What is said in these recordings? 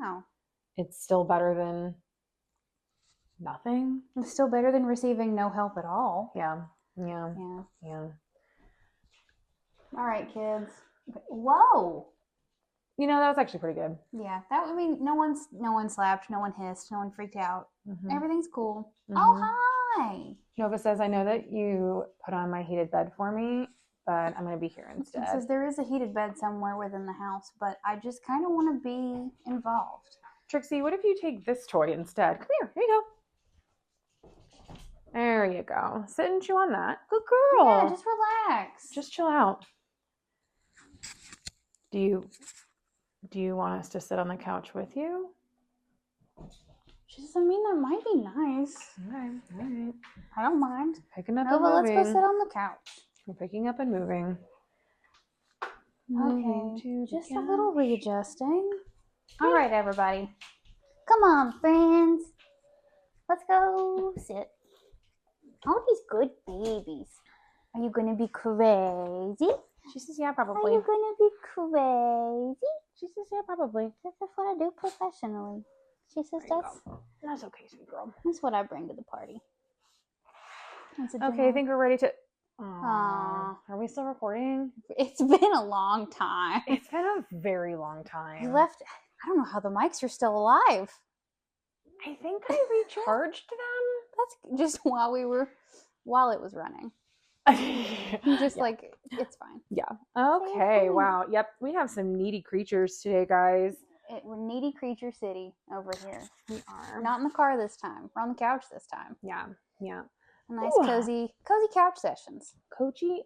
Oh. It's still better than nothing. It's still better than receiving no help at all. Yeah. All right, kids. Whoa. You know, that was actually pretty good. Yeah, that would mean no one slapped, no one hissed, no one freaked out. Everything's cool. Oh, hi. Nova says, I know that you put on my heated bed for me, but I'm going to be here instead. It says there is a heated bed somewhere within the house, but I just kind of want to be involved. Trixie, what if you take this toy instead? Come here. Here you go. There you go. Sit and chew on that. Good girl. Yeah, just relax. Just chill out. Do you want us to sit on the couch with you? She says, I mean, that might be nice. All right. I don't mind. Picking up Nova, and moving. let's go sit on the couch. We're picking up and moving. Okay, just a little readjusting. All right, everybody. Come on, friends. Let's go sit. All these good babies. Are you going to be crazy? She says, yeah, probably. Are you going to be crazy? She says, yeah, probably. That's what I do professionally. She says, that's okay, sweet girl. That's what I bring to the party. Okay, I think we're ready to... Aww. Are we still recording? It's been a long time. It's been a very long time. We left... I don't know how the mics are still alive. I think I recharged them. That's just while it was running. Just like, it's fine. Yeah. Okay. Wow. Yep. We have some needy creatures today, guys. We're needy creature city over here. We are. Not in the car this time. We're on the couch this time. Yeah. A nice cozy couch sessions. Coachy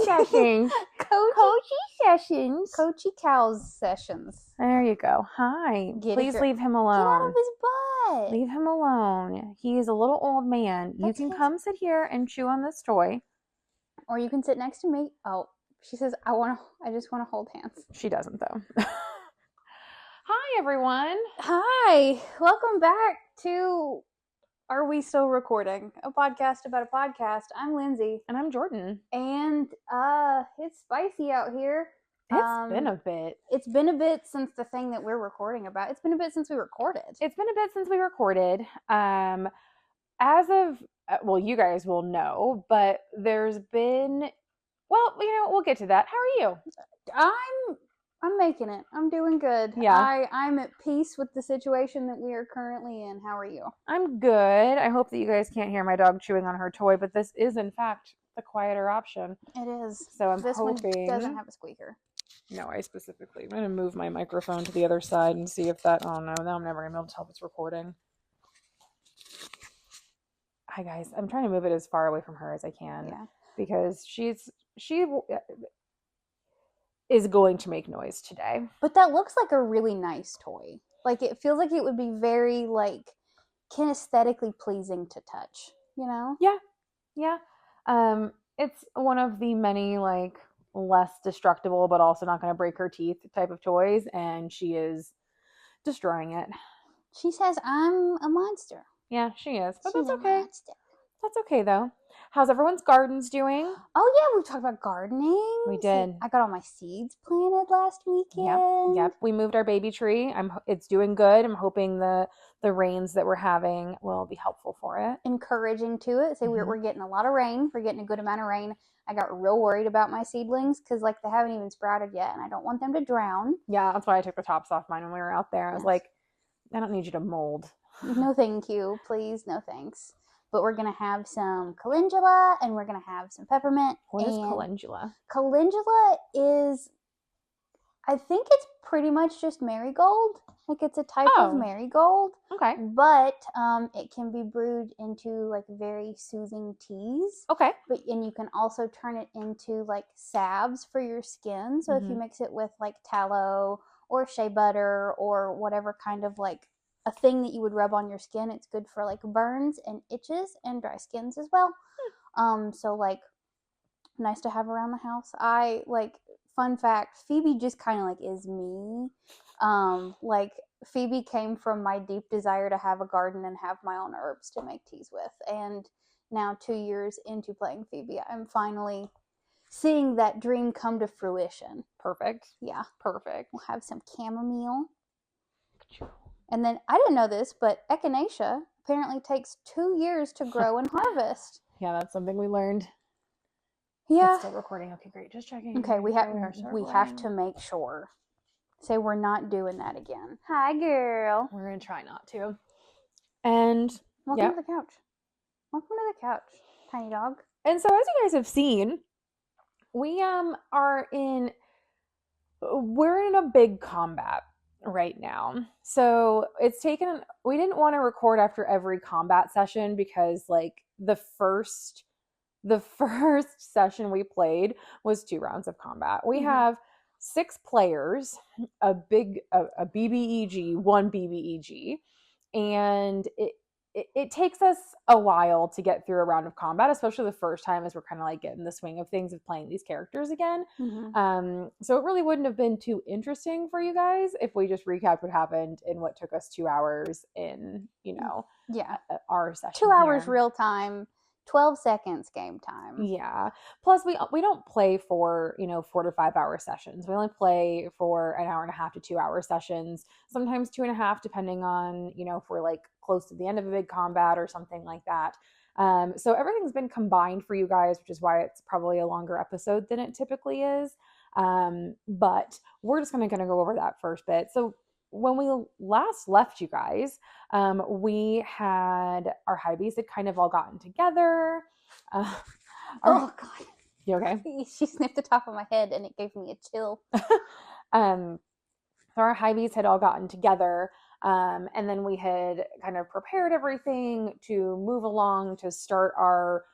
sessions. Coachy sessions. Coachy cows sessions. There you go. Hi. Please leave him alone. Get out of his butt. Leave him alone. He is a little old man. You can come sit here and chew on this toy. Or you can sit next to me. Oh, she says, I just want to hold hands. She doesn't, though. Hi, everyone. Hi. Welcome back to Are We Still Recording? A podcast about a podcast. I'm Lyndsey. And I'm Jordyn. And it's spicy out here. It's been a bit. It's been a bit since the thing that we're recording about. It's been a bit since we recorded. As of, well, you guys will know, but there's been, well, we'll get to that. How are you? I'm making it. I'm doing good. Yeah. I'm at peace with the situation that we are currently in. How are you? I'm good. I hope that you guys can't hear my dog chewing on her toy, but this is, in fact, the quieter option. It is. So I'm this hoping... one doesn't have a squeaker. No, I'm going to move my microphone to the other side and see if that... Oh, no. Now I'm never going to be able to tell if it's recording. Hi, guys. I'm trying to move it as far away from her as I can. Yeah. Because she is going to make noise today. But that looks like a really nice toy. Like, it feels like it would be very, like, kinesthetically pleasing to touch, you know? Yeah. It's one of the many, like, less destructible but also not going to break her teeth type of toys, and she is destroying it. She says, I'm a monster. Yeah, she is. But She's that's okay. Monster. That's okay, though. How's everyone's gardens doing? Oh, yeah, we talked about gardening. We did. I got all my seeds planted last weekend. Yep. We moved our baby tree. It's doing good. I'm hoping the rains that we're having will be helpful for it. Encouraging to it. So we're getting a lot of rain. We're getting a good amount of rain. I got real worried about my seedlings because, like, they haven't even sprouted yet, and I don't want them to drown. Yeah, that's why I took the tops off mine when we were out there. I was like, I don't need you to mold. No, thank you. Please, no thanks. But we're going to have some calendula, and we're going to have some peppermint. What is calendula? Calendula is, I think it's pretty much just marigold. Like, it's a type of marigold. Okay. But it can be brewed into, like, very soothing teas. Okay. And you can also turn it into, like, salves for your skin. So if you mix it with, like, tallow or shea butter or whatever kind of, like, a thing that you would rub on your skin, it's good for, like, burns and itches and dry skins as well. So, like, nice to have around the house. Fun fact, Phoebe just kind of, like, is me. Like, Phoebe came from my deep desire to have a garden and have my own herbs to make teas with. And now 2 years into playing Phoebe, I'm finally seeing that dream come to fruition. Perfect. Yeah. Perfect. We'll have some chamomile. And then, I didn't know this, but echinacea apparently takes 2 years to grow and harvest. Yeah, that's something we learned. Yeah. It's still recording. Okay, great. Just checking. Okay, we have recording. to make sure. Say we're not doing that again. Hi, girl. We're gonna try not to. And welcome to the couch. Welcome to the couch, tiny dog. And so, as you guys have seen, we we're in a big combat right now. So it's taken. We didn't want to record after every combat session because, like, the first session we played was 2 rounds of combat. We have 6 players, a BBEG, 1 BBEG, and it takes us a while to get through a round of combat, especially the first time, as we're kind of like getting the swing of things of playing these characters again. So it really wouldn't have been too interesting for you guys if we just recapped what happened in what took us 2 hours in, our session. 2 hours real time, 12 seconds game time. Yeah. Plus we don't play for, 4 to 5 hour sessions. We only play for an hour and a half to 2 hour sessions, sometimes 2.5, depending on, if we're like close to the end of a big combat or something like that. So everything's been combined for you guys, which is why it's probably a longer episode than it typically is. But we're just going to go over that first bit. So when we last left you guys, we had our highbies had kind of all gotten together. Oh God. You okay? She sniffed the top of my head and it gave me a chill. So our highbies had all gotten together. And then we had kind of prepared everything to move along to start our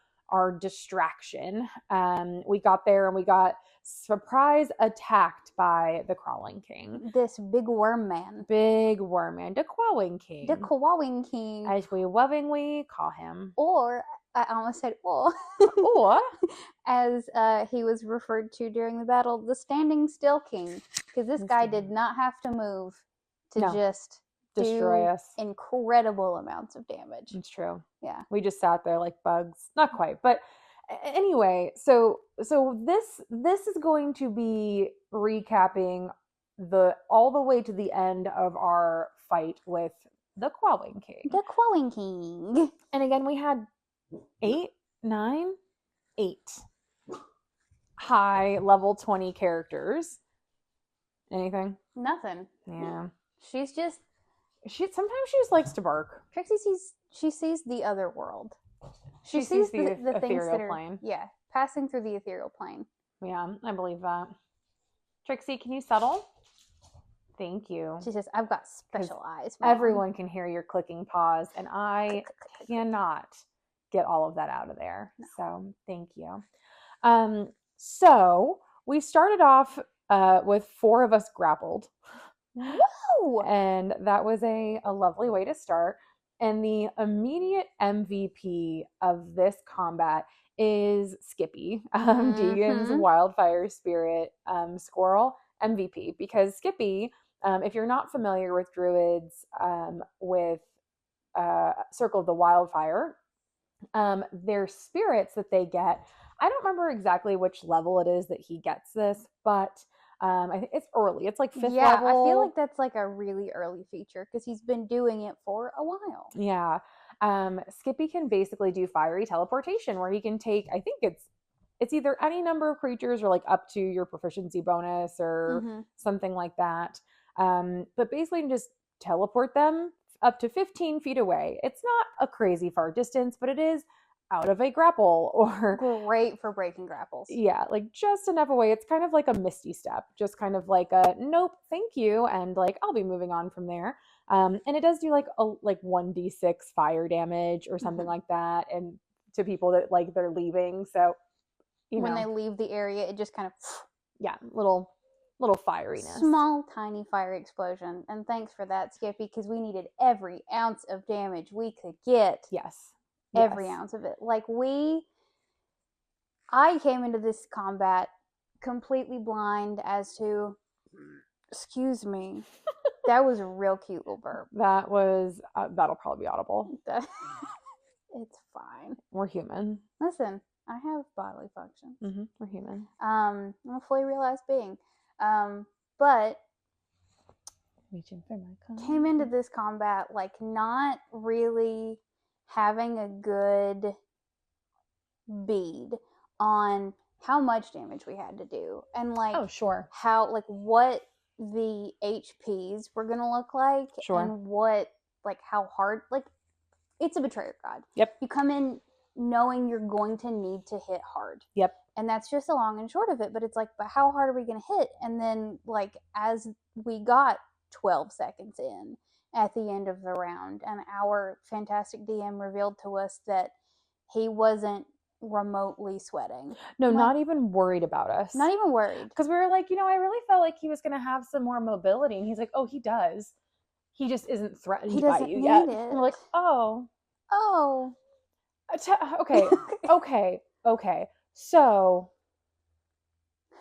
distraction. We got there and we got surprise attacked by the Crawling King. This big worm man. The Quawing King. The Quawing King. As we lovingly call him. Or, I almost said or. Or. As he was referred to during the battle, the Standing Still King. Because this guy did not have to move to just destroy us. Incredible amounts of damage. It's true. Yeah. We just sat there like bugs. Not quite, but anyway, so this is going to be recapping all the way to the end of our fight with the Quawing King. The Quawing King. And again, we had 8 high level 20 characters. Anything? Nothing. Yeah. She's just sometimes she just likes to bark. Trixie sees the other world. She sees the things ethereal that are plane. Yeah, passing through the ethereal plane. Yeah, I believe that. Trixie, can you settle? Thank you. She says, "I've got special eyes." Mom. Everyone can hear your clicking paws, and I cannot get all of that out of there. No. So thank you. So we started off with 4 of us grappled. Whoa! And that was a lovely way to start. And the immediate MVP of this combat is Skippy, Deegan's wildfire spirit squirrel MVP. Because Skippy, if you're not familiar with druids with Circle of the Wildfire, their spirits that they get, I don't remember exactly which level it is that he gets this, but I think it's early. It's like 5th level. Yeah, I feel like that's like a really early feature because he's been doing it for a while. Yeah. Skippy can basically do fiery teleportation where he can take, I think it's either any number of creatures or like up to your proficiency bonus or something like that. But basically you can just teleport them up to 15 feet away. It's not a crazy far distance, but it is out of a grapple or great for breaking grapples. Yeah, like just enough away. It's kind of like a misty step, just kind of like a nope, thank you, and like I'll be moving on from there. And it does do like 1d6 fire damage or something like that, and to people that like they're leaving. So when they leave the area, it just kind of little fieriness, small tiny fire explosion. And thanks for that, Skippy, because we needed every ounce of damage we could get. Yes. Every ounce of it. Like I came into this combat completely blind as to, excuse me, that was a real cute little burp. That was, that'll probably be audible. It's fine. We're human. Listen, I have bodily functions. We're human. I'm a fully realized being. But Reaching for my car. Came into this combat like not really having a good bead on how much damage we had to do, and like how like what the HPs were gonna look like, and what like how hard, like it's a betrayer god. Yep. You come in knowing you're going to need to hit hard. Yep. And that's just the long and short of it. But it's like, but how hard are we gonna hit? And then like as we got 12 seconds in at the end of the round, and our fantastic DM revealed to us that he wasn't remotely sweating. No, like, not even worried about us. Not even worried. Because we were like, I really felt like he was going to have some more mobility. And he's like, oh, he does. He just isn't threatened by you yet. And we're like, oh. Okay. So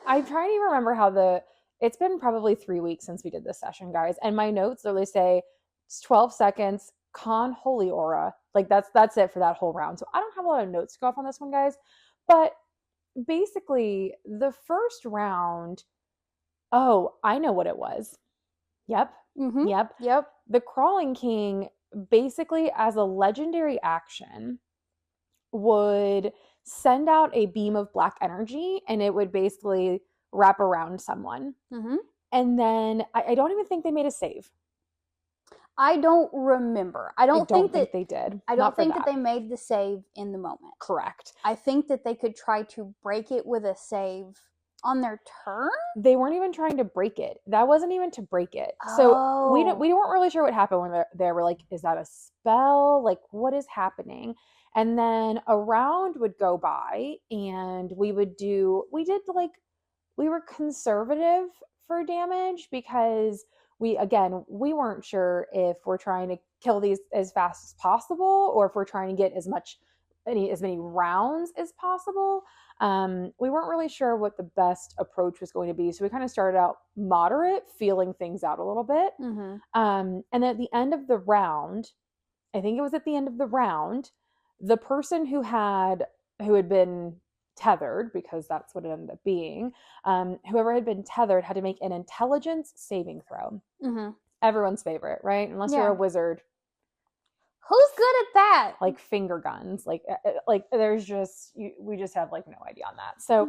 I'm trying to remember how it's been probably 3 weeks since we did this session, guys. And my notes literally say it's 12 seconds, con holy aura. Like that's it for that whole round. So I don't have a lot of notes to go off on this one, guys. But basically the first round, I know what it was. Yep. Mm-hmm. Yep. The Crawling King, basically as a legendary action, would send out a beam of black energy, and it would basically wrap around someone. Mm-hmm. And then I don't even think they made a save. I don't remember. I don't think they did. I don't think that they made the save in the moment. Correct. I think that they could try to break it with a save on their turn. They weren't even trying to break it. That wasn't even to break it. So we weren't really sure what happened when they were like, is that a spell? Like, what is happening? And then a round would go by, and we were conservative for damage because we weren't sure if we're trying to kill these as fast as possible or if we're trying to get as many rounds as possible. We weren't really sure what the best approach was going to be. So we kind of started out moderate, feeling things out a little bit. Mm-hmm. And at the end of the round, I think it was at the end of the round, the person who had been tethered, because that's what it ended up being, whoever had been tethered had to make an intelligence saving throw. Mm-hmm. Everyone's favorite, right? Unless you're a wizard. Who's good at that? Like finger guns. Like there's just, we just have like no idea on that. So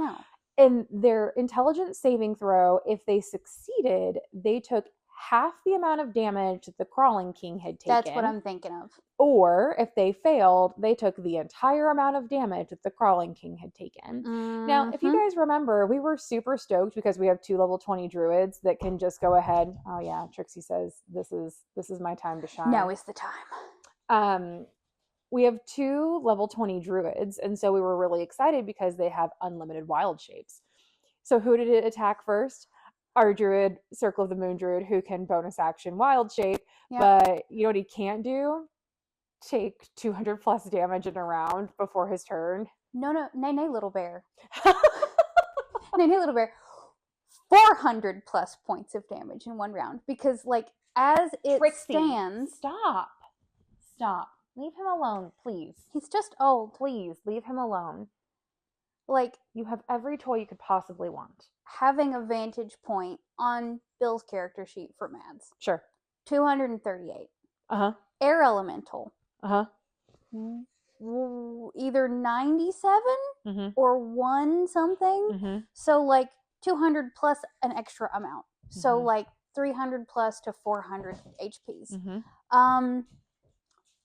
in their intelligence saving throw, if they succeeded, they took half the amount of damage that the Crawling King had taken. That's what I'm thinking of. Or if they failed, they took the entire amount of damage that the Crawling King had taken. Mm-hmm. Now, if you guys remember, we were super stoked because we have 2 level 20 druids that can just go ahead. Oh yeah, Trixie says this is my time to shine. Now is the time. We have 2 level 20 druids, and so we were really excited because they have unlimited wild shapes. So who did it attack first? Our druid, Circle of the Moon druid, who can bonus action wild shape. Yep. But you know what he can't do? Take 200 plus damage in a round before his turn. No, nay, little bear. Nay, little bear. 400 plus points of damage in one round, because like as it stands. Stop. Leave him alone, please. He's just old. Please leave him alone. Like, you have every toy you could possibly want. Having a vantage point on Bill's character sheet for Mads. Sure. 238. Uh-huh. Air Elemental. Uh-huh. Either 97 or 1 something. Mm-hmm. So like 200 plus an extra amount. Mm-hmm. So like 300 plus to 400 HPs. Mm-hmm.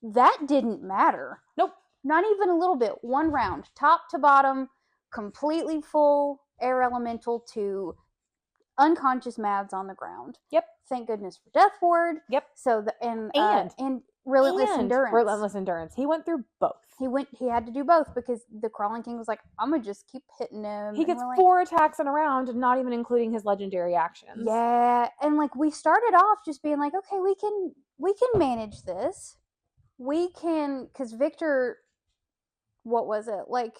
That didn't matter. Nope. Not even a little bit. One round, top to bottom, completely full air elemental to unconscious Mads on the ground. Yep. Thank goodness for Death Ward. Yep. So and Relentless Endurance. Relentless Endurance. He went through both. He had to do both because the Crawling King was like, I'm gonna just keep hitting him. He gets 4 attacks in a round, not even including his legendary actions. Yeah, and like we started off just being like, okay, we can manage this. We can, because Victor, what was it? Like,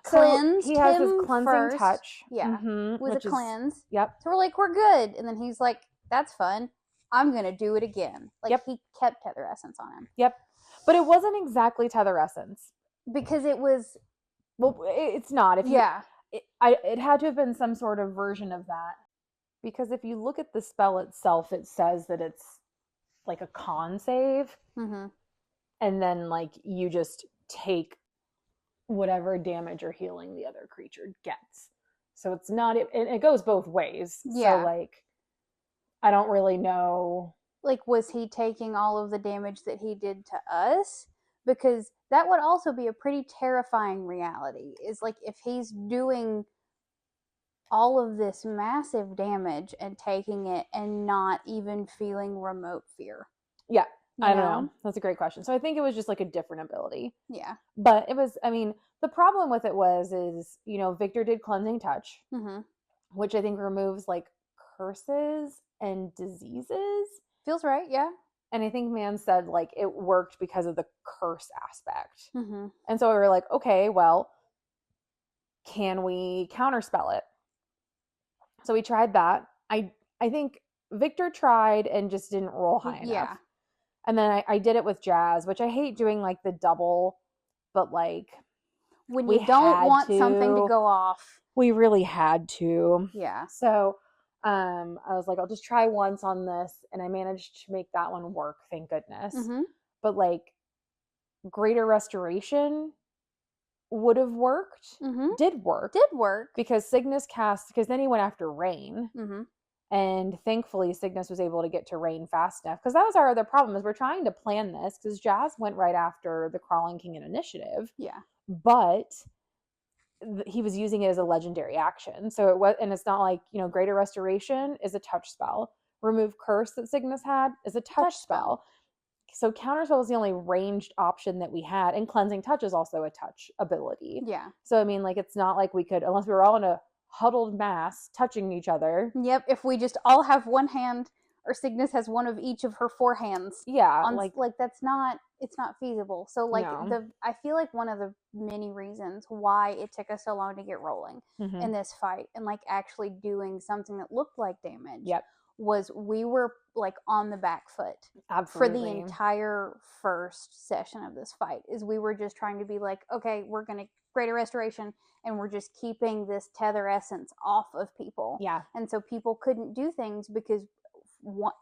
cleansed him. He has his cleansing first. Touch. Yeah. Mm-hmm, with a cleanse. Yep. So we're like, we're good. And then he's like, that's fun. I'm going to do it again. Like, he kept Tether Essence on him. Yep. But it wasn't exactly Tether Essence. Because it was. Well, it's not. It had to have been some sort of version of that. Because if you look at the spell itself, it says that it's like a con save. Mm-hmm. And then like you just take whatever damage or healing the other creature gets. So it's not, it goes both ways. Yeah. So like, I don't really know. Like, was he taking all of the damage that he did to us? Because that would also be a pretty terrifying reality. Is like, if he's doing all of this massive damage and taking it and not even feeling remote fear. Yeah. I don't know. That's a great question. So I think it was just like a different ability. Yeah. But it was, I mean, the problem with it is, you know, Victor did Cleansing Touch, Mm-hmm. which I think removes like curses and diseases. Feels right, yeah. And I think Man said like it worked because of the curse aspect. Mm-hmm. And so we were like, okay, well, can we counterspell it? So we tried that. I think Victor tried and just didn't roll high enough. Yeah. And then I did it with Jazz, which I hate doing like the double, but like when you don't want something to go off. We really had to. Yeah. So I was like, I'll just try once on this. And I managed to make that one work, thank goodness. Mm-hmm. But like Greater Restoration would have worked. Mm-hmm. Did work. Because Cygnus cast, because then he went after Rain. Mm-hmm. And thankfully, Cygnus was able to get to Rain fast enough. Because that was our other problem, is we're trying to plan this. Because Jazz went right after the Crawling King in Initiative. Yeah. But he was using it as a legendary action. So it was, and it's not like, you know, Greater Restoration is a touch spell. Remove Curse that Cygnus had is a touch spell. So Counterspell was the only ranged option that we had. And Cleansing Touch is also a touch ability. Yeah. So, I mean, like, it's not like we could, unless we were all in a huddled mass touching each other. Yep, if we just all have one hand, or Cygnus has one of each of her 4 hands. Yeah, like that's not, it's not feasible. So like No. I feel like one of the many reasons why it took us so long to get rolling in this fight and like actually doing something that looked like damage. Yep. Was we were like on the back foot. Absolutely. For the entire first session of this fight. Is we were just trying to be like, okay, we're gonna Greater Restoration, and we're just keeping this tether essence off of people. Yeah. And so people couldn't do things because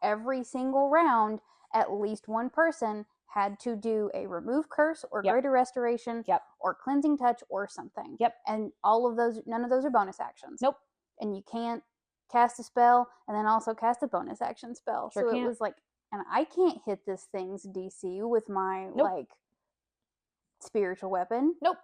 every single round, at least one person had to do a Remove Curse or Greater Restoration or Cleansing Touch or something. Yep. And all of those, none of those are bonus actions. Nope. And you can't cast a spell and then also cast a bonus action spell. Sure so can't. It was like, and I can't hit this thing's DC with my like spiritual weapon. Nope.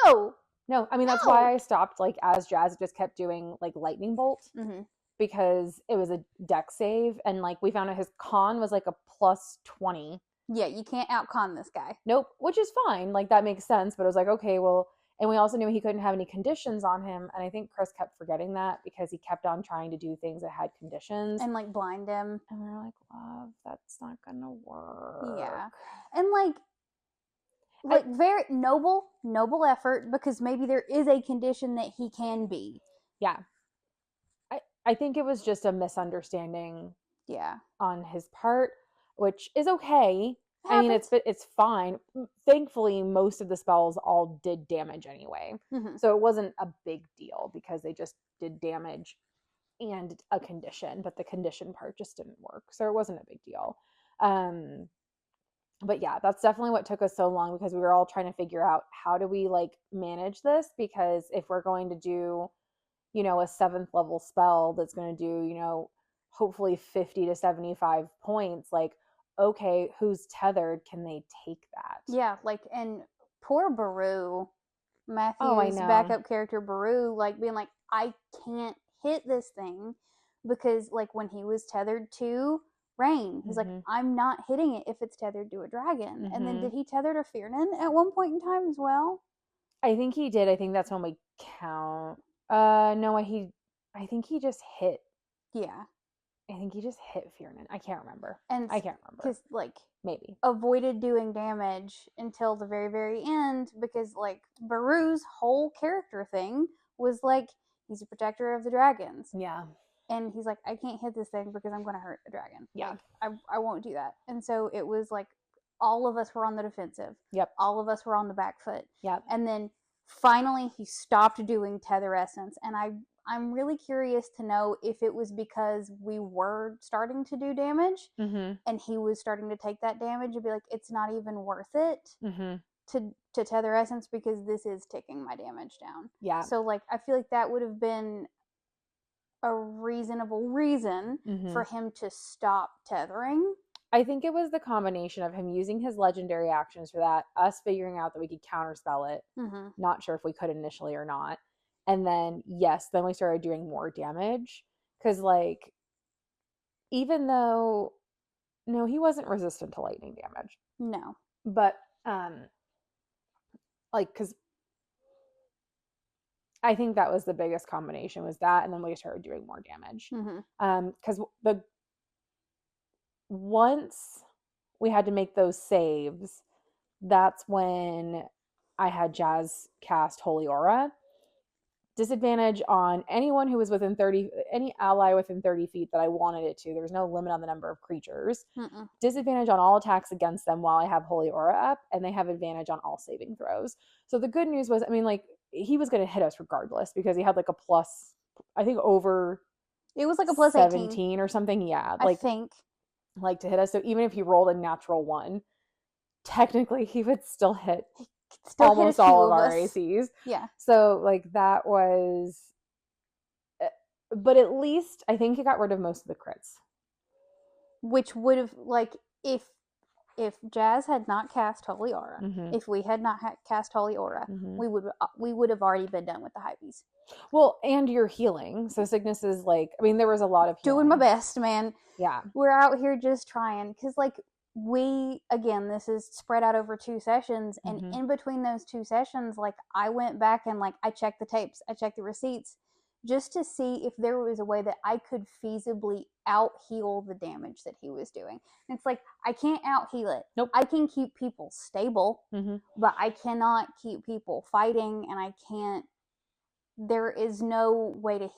No. I mean, that's why I stopped, like, as Jazz just kept doing like Lightning Bolt. Mm-hmm. Because it was a deck save, and like we found out his con was like a plus 20. Yeah, you can't outcon this guy. Nope, which is fine. Like, that makes sense. But it was like, okay, well, and we also knew he couldn't have any conditions on him. And I think Chris kept forgetting that because he kept on trying to do things that had conditions. And like blind him. And we were like, love, that's not gonna work. Yeah. And like very noble effort, because maybe there is a condition that he can be. Yeah. I think it was just a misunderstanding. Yeah. On his part, which is okay. I mean, it's fine. Thankfully, most of the spells all did damage anyway. Mm-hmm. So it wasn't a big deal because they just did damage and a condition, but the condition part just didn't work. So it wasn't a big deal. But yeah, that's definitely what took us so long, because we were all trying to figure out how do we like manage this, because if we're going to do, you know, a 7th level spell that's going to do, you know, hopefully 50 to 75 points, like, okay, who's tethered? Can they take that? Yeah, like, and poor Baru, Matthew's backup character Baru, like being like, I can't hit this thing, because like when he was tethered to Rain, he's like, I'm not hitting it if it's tethered to a dragon. And then did he tether to Fearnan at one point in time as well? I think he did. I think that's when we count. No, I think he just hit. Yeah. I think he just hit Fearnan. I can't remember. I can't remember. Because, like, maybe avoided doing damage until the very, very end, because, like, Baru's whole character thing was, like, he's a protector of the dragons. Yeah. And he's like, I can't hit this thing because I'm going to hurt a dragon. Yeah. Like, I won't do that. And so it was, like, all of us were on the defensive. Yep. All of us were on the back foot. Yep. And then finally he stopped doing Tether Essence, and I'm really curious to know if it was because we were starting to do damage and he was starting to take that damage and be like, it's not even worth it to tether essence because this is ticking my damage down. Yeah. So like I feel like that would have been a reasonable reason for him to stop tethering. I think it was the combination of him using his legendary actions for that, us figuring out that we could counterspell it, not sure if we could initially or not, and then then we started doing more damage, because like even though no, he wasn't resistant to lightning damage, no, but like because I think that was the biggest combination, was that, and then we started doing more damage. Because once we had to make those saves, that's when I had Jazz cast Holy Aura. Disadvantage on anyone who was within 30, any ally within 30 feet that I wanted it to. There was no limit on the number of creatures. Disadvantage on all attacks against them while I have Holy Aura up, and they have advantage on all saving throws. So the good news was, I mean, like, he was going to hit us regardless because he had like a plus, I think over, it was like a plus 17 or something. Yeah. I think. Like to hit us. So even if he rolled a natural 1, technically he would still hit almost all of our ACs. Yeah. So like that was, but at least I think he got rid of most of the crits. Which would have, like, if Jazz had not cast Holy Aura, if we had not cast Holy Aura, we would have already been done with the highbies. Well, and you're healing. So Cygnus is like, I mean, there was a lot of healing. Doing my best, man. Yeah. We're out here just trying. Because, like, this is spread out over 2 sessions. And in between those 2 sessions, like, I went back and, like, I checked the tapes. I checked the receipts. Just to see if there was a way that I could feasibly out-heal the damage that he was doing. And it's like, I can't out-heal it. Nope. I can keep people stable, but I cannot keep people fighting, and I can't... There is no way to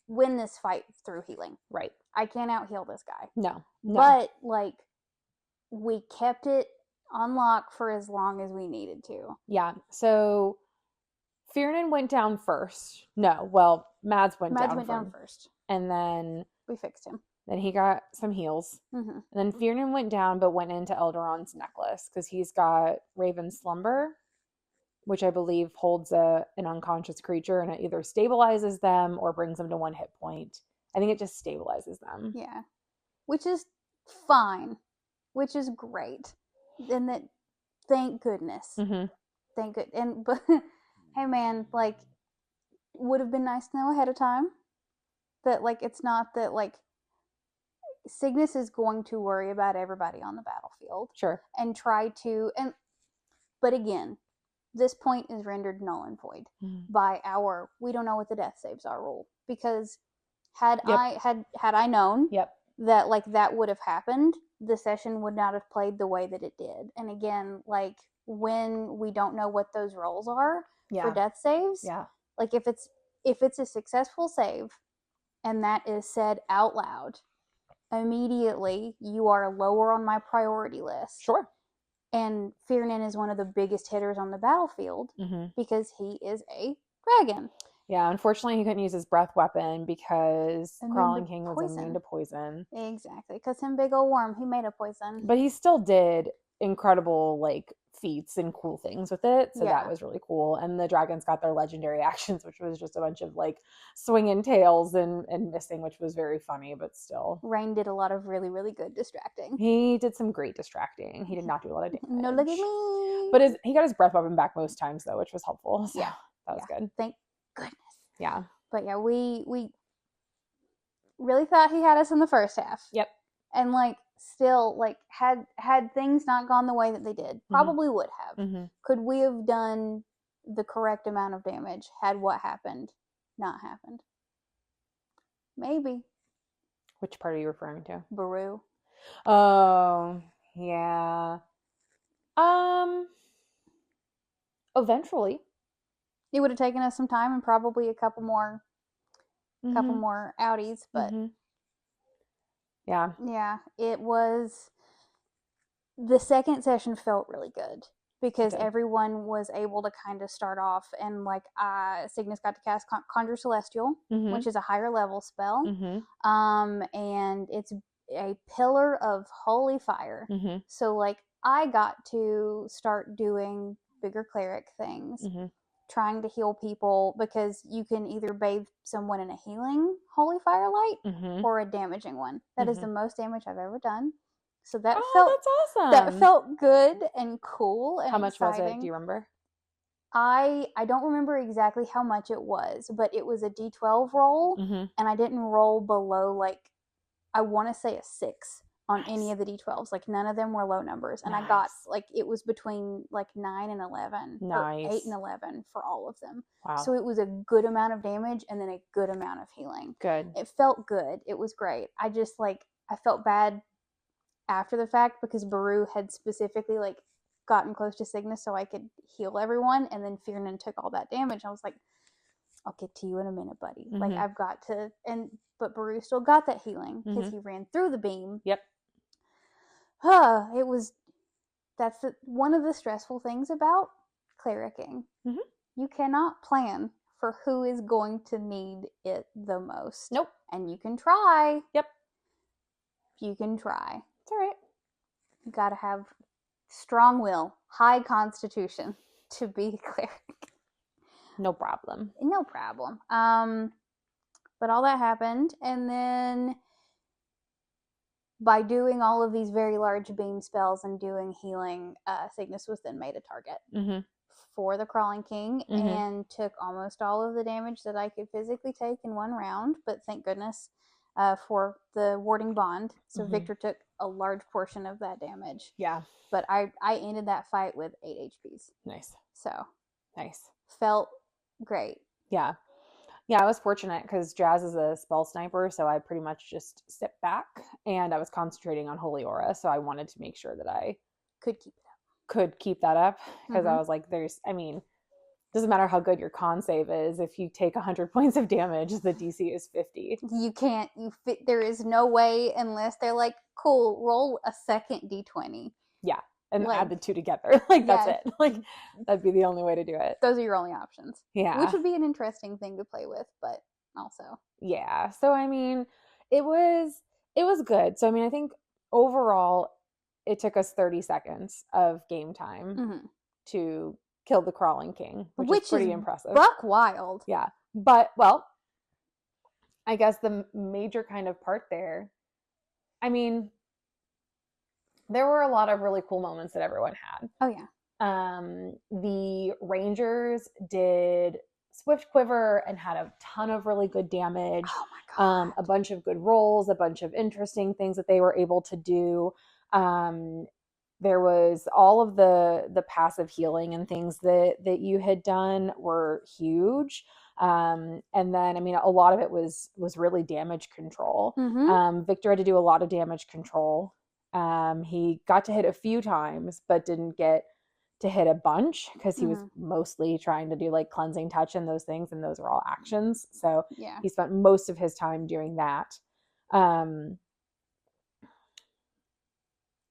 win this fight through healing. Right. I can't out-heal this guy. No. But, like, we kept it on lock for as long as we needed to. Yeah. So Fiernan went down first. No, well, Mads went down first. And then we fixed him. Then he got some heals. And then Fiernan went down, but went into Eldaron's necklace because he's got Raven Slumber, which I believe holds an unconscious creature, and it either stabilizes them or brings them to 1 hit point. I think it just stabilizes them. Yeah. Which is fine. Which is great. And that, thank goodness. Thank good. But hey man, like, would have been nice to know ahead of time that, like, it's not that, like, Cygnus is going to worry about everybody on the battlefield. Sure. And try to, but again, this point is rendered null and void by our, we don't know what the death saves are rule. Because had I known that, like, that would have happened, the session would not have played the way that it did. And again, like, when we don't know what those rolls are for death saves, like, if it's a successful save and that is said out loud, immediately you are lower on my priority list. Sure. And Fiernan is one of the biggest hitters on the battlefield because he is a dragon. Yeah, unfortunately he couldn't use his breath weapon because Crawling King was immune to poison. Exactly, because him big old worm, he made a poison. But he still did incredible, like, feats and cool things with it, so that was really cool. And the dragons got their legendary actions, which was just a bunch of, like, swinging tails and missing, which was very funny, but still. Rain did a lot of really, really good distracting. He did some great distracting. He did not do a lot of damage. No, look at me. But he got his breath weapon back most times, though, which was helpful. So that was good. Thank goodness. Yeah. But yeah, we really thought he had us in the first half. Yep. And, like, still, like, had things not gone the way that they did, probably would have. Could we have done the correct amount of damage had what happened not happened? Maybe. Which part are you referring to? Baru. Oh, yeah. Eventually. It would have taken us some time and probably a couple more outies, but yeah, it was, the second session felt really good. because everyone was able to kind of start off, and like Cygnus got to cast Conjure Celestial, which is a higher level spell, and it's a pillar of holy fire. So like I got to start doing bigger cleric things, trying to heal people, because you can either bathe someone in a healing holy fire light or a damaging one. That is the most damage I've ever done. So that that's awesome. That felt good and cool and how much exciting. was it? Do you remember? I don't remember exactly how much it was, but it was a D12 roll, and I didn't roll below, like, I want to say a 6 on any of the D12s. Like, none of them were low numbers, and I got, like, it was between, like, 9 and 11, or 8 and 11 for all of them. Wow. So it was a good amount of damage and then a good amount of healing. Good. It felt good. It was great. I just, like, I felt bad after the fact because Baru had specifically, like, gotten close to Cygnus so I could heal everyone, and then Fearnan took all that damage. I was like, I'll get to you in a minute, buddy. Like, I've got to, but Baru still got that healing because he ran through the beam. Yep. That's one of the stressful things about clericking. You cannot plan for who is going to need it the most. Nope. And you can try. Yep. You can try. It's all right. You gotta have strong will, high constitution to be a cleric. No problem. No problem. But all that happened, and then by doing all of these very large beam spells and doing healing, Cygnus was then made a target for the Crawling King, and took almost all of the damage that I could physically take in one round, but thank goodness for the warding bond. So Victor took a large portion of that damage. Yeah. But I ended that fight with 8 HPs. Nice. So. Nice. Felt great. Yeah. Yeah, I was fortunate because Jazz is a spell sniper, so I pretty much just stepped back, and I was concentrating on Holy Aura, so I wanted to make sure that I could keep that up, because I was like, doesn't matter how good your con save is, if you take 100 points of damage, the DC is 50. There is no way, unless they're like, cool, roll a second D20. Yeah. And like, add the two together. Like, that's it. Like, that'd be the only way to do it. Those are your only options. Yeah. Which would be an interesting thing to play with, but also. Yeah. So, I mean, it was good. So, I mean, I think overall, it took us 30 seconds of game time to kill the Crawling King, which is pretty impressive. Buck wild. Yeah. But, well, I guess the major kind of part there, I mean, there were a lot of really cool moments that everyone had. Oh, yeah. The Rangers did Swift Quiver and had a ton of really good damage. Oh, my God. A bunch of good rolls, a bunch of interesting things that they were able to do. There was all of the passive healing and things that you had done were huge. And then, I mean, a lot of it was really damage control. Victor had to do a lot of damage control. He got to hit a few times, but didn't get to hit a bunch because he was mostly trying to do like cleansing touch and those things, and those are all actions. So he spent most of his time doing that.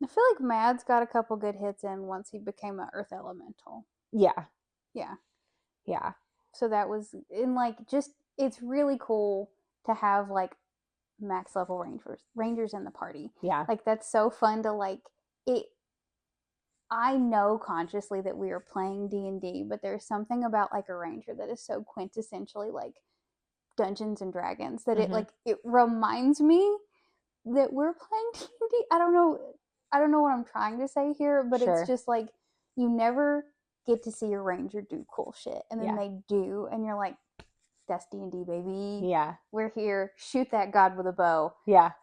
I feel like Mads got a couple good hits in once he became an Earth Elemental. Yeah. So that was in like it's really cool to have like max level rangers in the party. Yeah. Like, that's so fun to like it. I know consciously that we are playing D&D, but there's something about like a ranger that is so quintessentially like Dungeons and Dragons that it reminds me that we're playing D&D. I don't know what I'm trying to say here, but it's just like you never get to see a ranger do cool shit, and then they do, and you're like, that's D&D, baby. Yeah. We're here. Shoot that god with a bow. Yeah.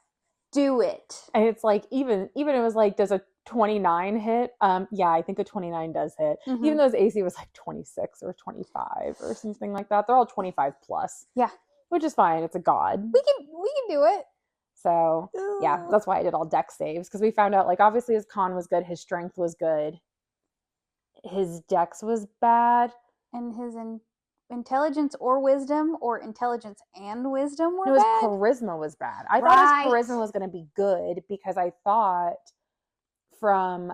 Do it. And it's like, even it was like, does a 29 hit? Yeah, I think a 29 does hit. Even though his AC was like 26 or 25 or something like that. They're all 25 plus. Yeah. Which is fine. It's a god. We can do it. So, yeah, that's why I did all dex saves. Because we found out, like, obviously his con was good. His strength was good. His dex was bad. And his intelligence or wisdom, or intelligence and wisdom were his bad? charisma was bad. I thought his charisma was going to be good because I thought from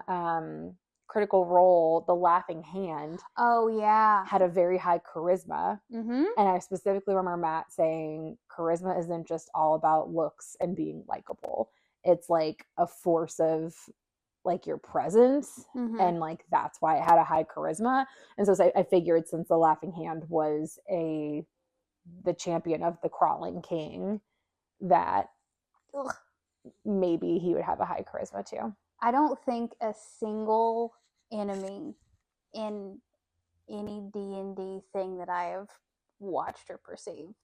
critical role, the laughing hand. Oh, yeah. Had a very high charisma. Mm-hmm. And I specifically remember Matt saying charisma isn't just all about looks and being likable. It's like a force of like your presence. Mm-hmm. And like that's why it had a high charisma. And so I figured since the laughing hand was the champion of the crawling king, that maybe he would have a high charisma too. I don't think a single enemy in any D&D thing that I have watched or perceived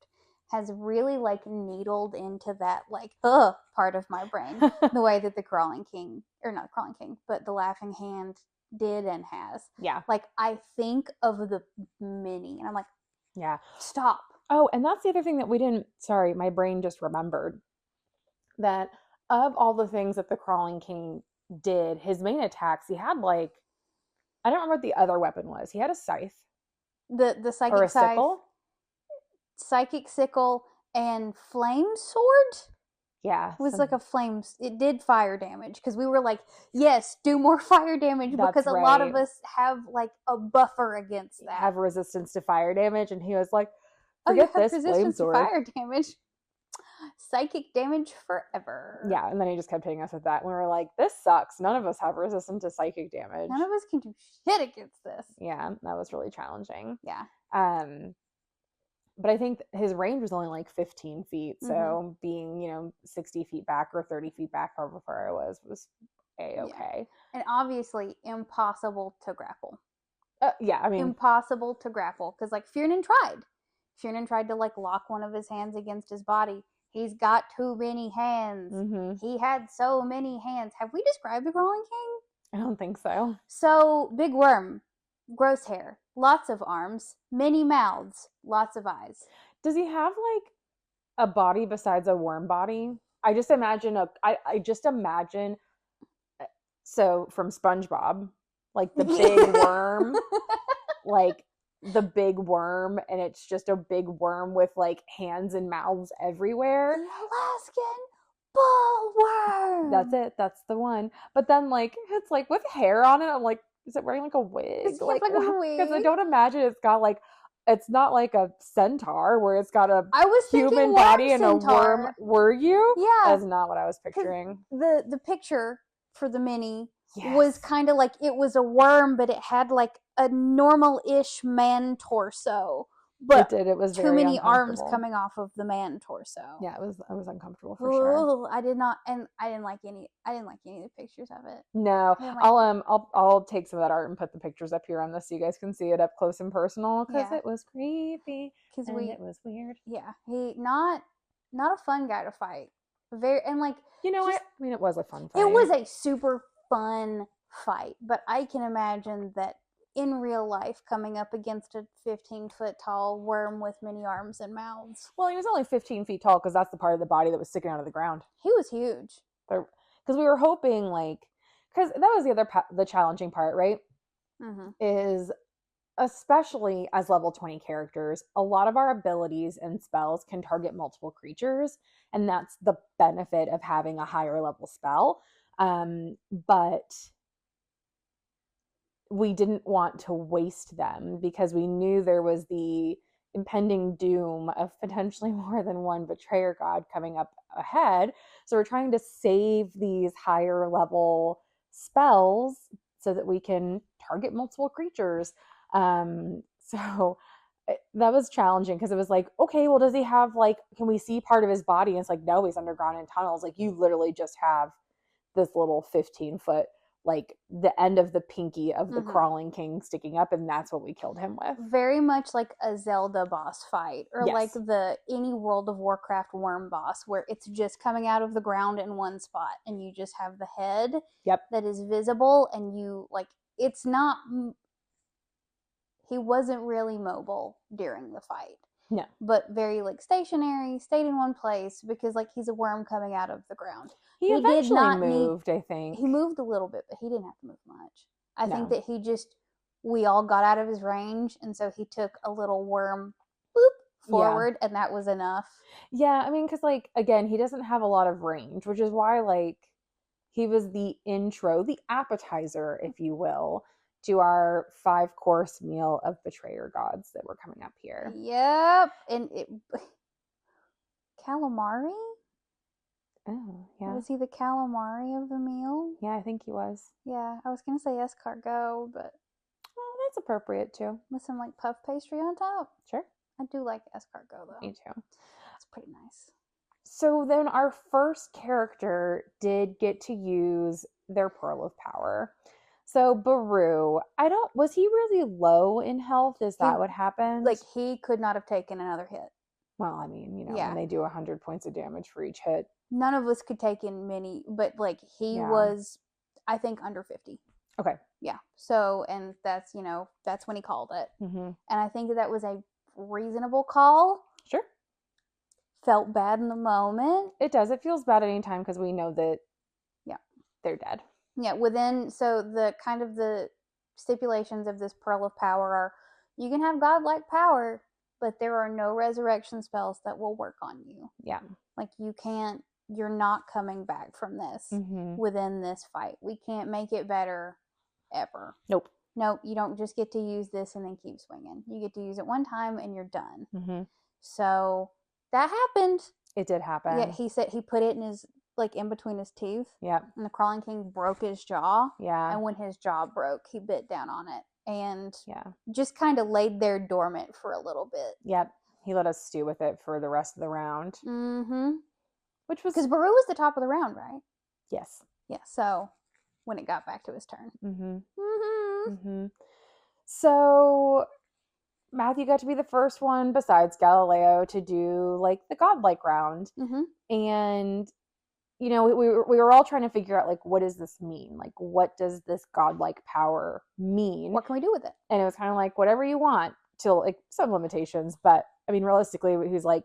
has really like needled into that like part of my brain the way that the crawling king, or not crawling king, but the laughing hand did and has. Yeah. Like I think of the mini and I'm like, yeah, stop. Oh, and that's the other thing that we didn't, sorry, my brain just remembered that of all the things that the crawling king did, his main attacks, he had like, I don't remember what the other weapon was. He had a scythe. The psychic or a scythe, sickle. psychic sickle, and flame sword. Yeah. It was like a flame. It did fire damage because we were like, yes, do more fire damage because a lot of us have like a buffer against that. Have resistance to fire damage, and he was like, forget this resistance flame sword. to fire damage. Psychic damage forever. Yeah, and then he just kept hitting us with that. And we were like, this sucks. None of us have resistance to psychic damage. None of us can do shit against this. Yeah, that was really challenging. Yeah. But I think his range was only like 15 feet. So being, 60 feet back or 30 feet back, however far I was A-okay. Yeah. And obviously impossible to grapple. Yeah, I mean. Impossible to grapple. Because like Fiernan tried to like lock one of his hands against his body. He's got too many hands. Mm-hmm. He had so many hands. Have we described the Crawling King? I don't think so. So, big worm, gross hair, lots of arms, many mouths, lots of eyes. Does he have like a body besides a worm body? I just imagine so from SpongeBob, like the big worm, like the big worm, and it's just a big worm with like hands and mouths everywhere. The Alaskan bullworm. That's it. That's the one. But then like it's like with hair on it. I'm like, is it wearing like a wig? It's like a wig. Because I don't imagine it's got like, it's not like a centaur where it's got a human body and centaur. A worm. Were you? Yeah. That's not what I was picturing. The picture for the mini was kind of like it was a worm, but it had like a normal-ish man torso. But it was too many arms coming off of the man torso. Yeah, I was uncomfortable for sure. I didn't like any of the pictures of it. No, I'll take some of that art and put the pictures up here on this so you guys can see it up close and personal because it was creepy and it was weird. Yeah, he not a fun guy to fight. Very and like it was a fun fight. It was a super fun fight, but I can imagine that in real life coming up against a 15-foot tall worm with many arms and mouths. Well, he was only 15 feet tall because that's the part of the body that was sticking out of the ground. He was huge. Because we were hoping because that was the challenging part, right? Mm-hmm. Is especially as level 20 characters, a lot of our abilities and spells can target multiple creatures, and that's the benefit of having a higher level spell. But we didn't want to waste them because we knew there was the impending doom of potentially more than one betrayer god coming up ahead. So we're trying to save these higher level spells so that we can target multiple creatures. So that was challenging because it was like, okay, well, does he have can we see part of his body? And it's like, no, he's underground in tunnels. Like you literally just have this little 15-foot, the end of the pinky of the crawling king sticking up, and that's what we killed him with. Very much like a Zelda boss fight, or like any World of Warcraft worm boss, where it's just coming out of the ground in one spot, and you just have the head that is visible, and you it's not. He wasn't really mobile during the fight. No. But very stationary, stayed in one place because he's a worm coming out of the ground. He eventually moved, I think. He moved a little bit, but he didn't have to move much. I think that we all got out of his range, and so he took a little worm forward, and that was enough. Yeah, I mean, because again, he doesn't have a lot of range, which is why He was the intro, the appetizer, if you will, to our 5-course meal of betrayer gods that were coming up here. Yep. And calamari? Oh, yeah. Was he the calamari of the meal? Yeah, I think he was. Yeah, I was going to say escargot, but... Oh, that's appropriate, too. With some, like, puff pastry on top. Sure. I do like escargot, though. Me too. It's pretty nice. So then our first character did get to use their Pearl of Power. So Baru, was he really low in health? Is that what happened? Like, he could not have taken another hit. Well, I mean, Yeah. when they do 100 points of damage for each hit. None of us could take in many, but, like, he was, I think, under 50. Okay. Yeah. So, and that's, that's when he called it. Mm-hmm. And I think that was a reasonable call. Sure. Felt bad in the moment. It does. It feels bad anytime because we know that they're dead. Yeah, so the kind of the stipulations of this Pearl of Power are you can have godlike power, but there are no resurrection spells that will work on you. Yeah. Like you're not coming back from this within this fight. We can't make it better ever. Nope, you don't just get to use this and then keep swinging. You get to use it one time and you're done. Mm-hmm. So that happened. It did happen. Yeah, he said he put it in his, like, in between his teeth. Yeah. And the Crawling King broke his jaw. Yeah. And when his jaw broke, he bit down on it. And yeah, just kind of laid there dormant for a little bit. Yep. He let us stew with it for the rest of the round. Mm-hmm. Which was... Because Baru was the top of the round, right? Yes. Yeah, so when it got back to his turn. Mm-hmm. Mm-hmm. Mm-hmm. So Matthew got to be the first one besides Galileo to do, like, the godlike round. Mm-hmm. And, we were all trying to figure out, like, what does this mean? Like, what does this godlike power mean? What can we do with it? And it was kind of like, whatever you want, till, like, some limitations. But, I mean, realistically, he's like,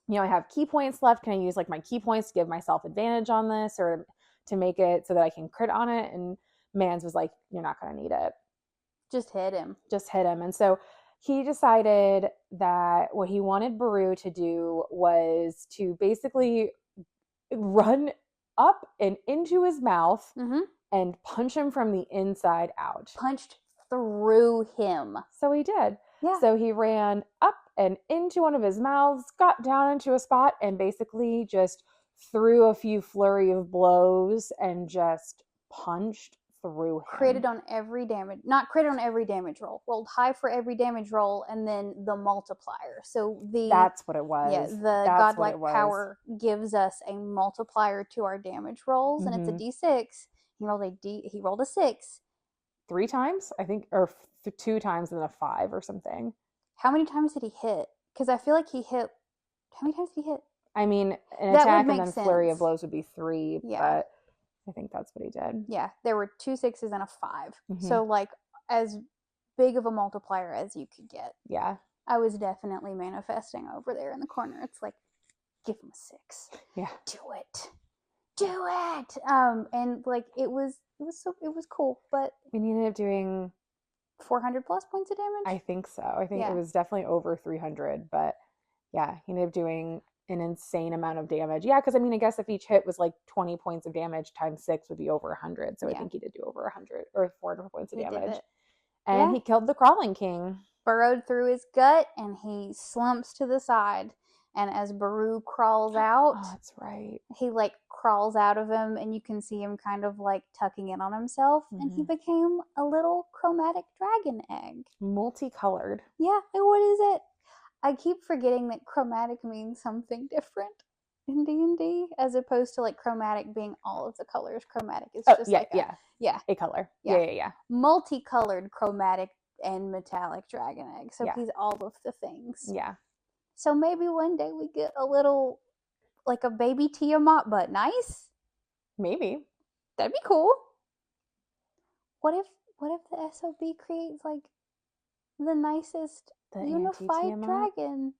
I have key points left. Can I use, like, my key points to give myself advantage on this or to make it so that I can crit on it? And Mans was like, you're not going to need it. Just hit him. And so he decided that what he wanted Baru to do was to basically run up and into his mouth and punch him from the inside out. Punched through him. So he did. Yeah. So he ran up and into one of his mouths, got down into a spot, and basically just threw a few flurry of blows and just punched through him. Critted on every damage. Not critted on every damage roll. Rolled high for every damage roll, and then the multiplier. So that's what it was. Yeah, the godlike power gives us a multiplier to our damage rolls, and it's a D6. He rolled a 6. 3 times, I think, or 2 times and then a 5 or something. How many times did he hit? Because I feel like he hit. How many times did he hit? I mean, an attack and then flurry of blows would be 3, but I think that's what he did. Yeah, there were 2 6s and a 5. So, like, as big of a multiplier as you could get. Yeah. I was definitely manifesting over there in the corner. It's like, give him a 6. Yeah. Do it. And, like, it was cool, but we ended up doing 400 plus points of damage. I think so. I think it was definitely over 300, but yeah, he ended up doing an insane amount of damage. Yeah, because I mean, I guess if each hit was like 20 points of damage times 6 would be over 100. So I think he did do over 100 or 400 points of damage. And he killed the Crawling King. Burrowed through his gut and he slumps to the side. And as Baru crawls out, that's right. He like crawls out of him and you can see him kind of like tucking in on himself. And he became a little chromatic dragon egg. Multicolored. Yeah, and what is it? I keep forgetting that chromatic means something different in D&D as opposed to like chromatic being all of the colors. Chromatic is just a color. Yeah. Multicolored chromatic and metallic dragon egg. So he's all of the things. Yeah. So maybe one day we get a little, like a baby Tiamat, but nice. Maybe. That'd be cool. What if the SOB creates like the nicest unified dragon?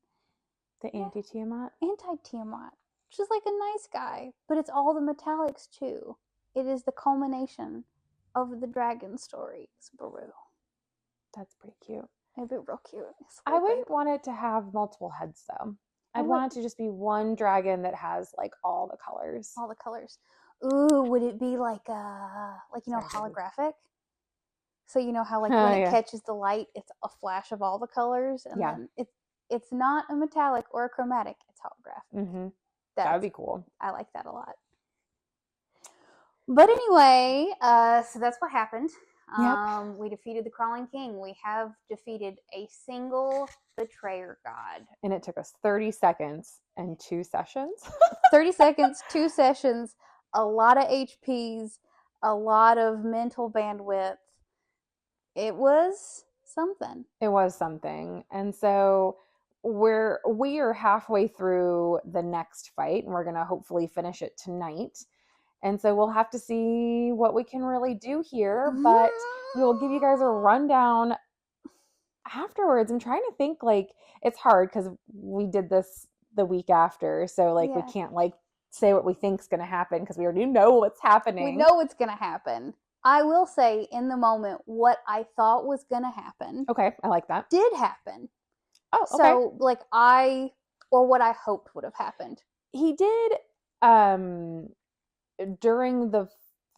The anti-Tiamat? Anti-Tiamat. Just like a nice guy. But it's all the metallics too. It is the culmination of the dragon story. It's Baru. That's pretty cute. It'd be real cute. I wouldn't want it to have multiple heads though. I'd want it to just be one dragon that has like all the colors. All the colors. Ooh, would it be like Sorry, holographic? So, how holographic? So, how when it yeah. catches the light, it's a flash of all the colors, and Yeah. then it's not a metallic or a chromatic, it's holographic. Mm-hmm. That would be cool. I like that a lot. But anyway, so that's what happened. Yep. We defeated the Crawling King. We have defeated a single betrayer god. And it took us 30 seconds and 2 sessions. 30 seconds, 2 sessions, a lot of HPs, a lot of mental bandwidth. It was something. It was something. And so we are halfway through the next fight, and we're going to hopefully finish it tonight. And so we'll have to see what we can really do here, but we will give you guys a rundown afterwards. I'm trying to think, like, it's hard because we did this the week after, so like we can't like say what we think's going to happen because we already know what's happening. We know what's going to happen. I will say in the moment what I thought was going to happen. Okay, I like that. Did happen. Oh, okay. So like what I hoped would have happened. He did during the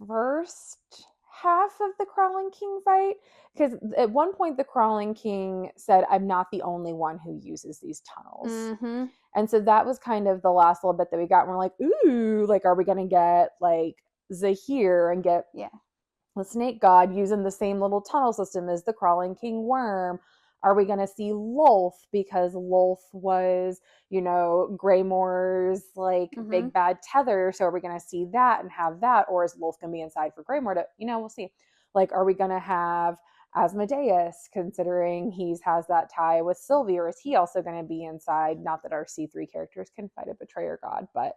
first half of the Crawling King fight, because at one point the Crawling King said, "I'm not the only one who uses these tunnels." Mm-hmm. And so that was kind of the last little bit that we got, and we're like, ooh, like, are we gonna get like Zahir and get the snake god using the same little tunnel system as the Crawling King worm? Are we going to see Lolth, because Lolth was, Greymore's like big bad tether? So are we going to see that and have that? Or is Lolth going to be inside for Greymore to, we'll see. Like, are we going to have Asmodeus, considering he has that tie with Sylvie, or is he also going to be inside? Not that our C3 characters can fight a betrayer god, but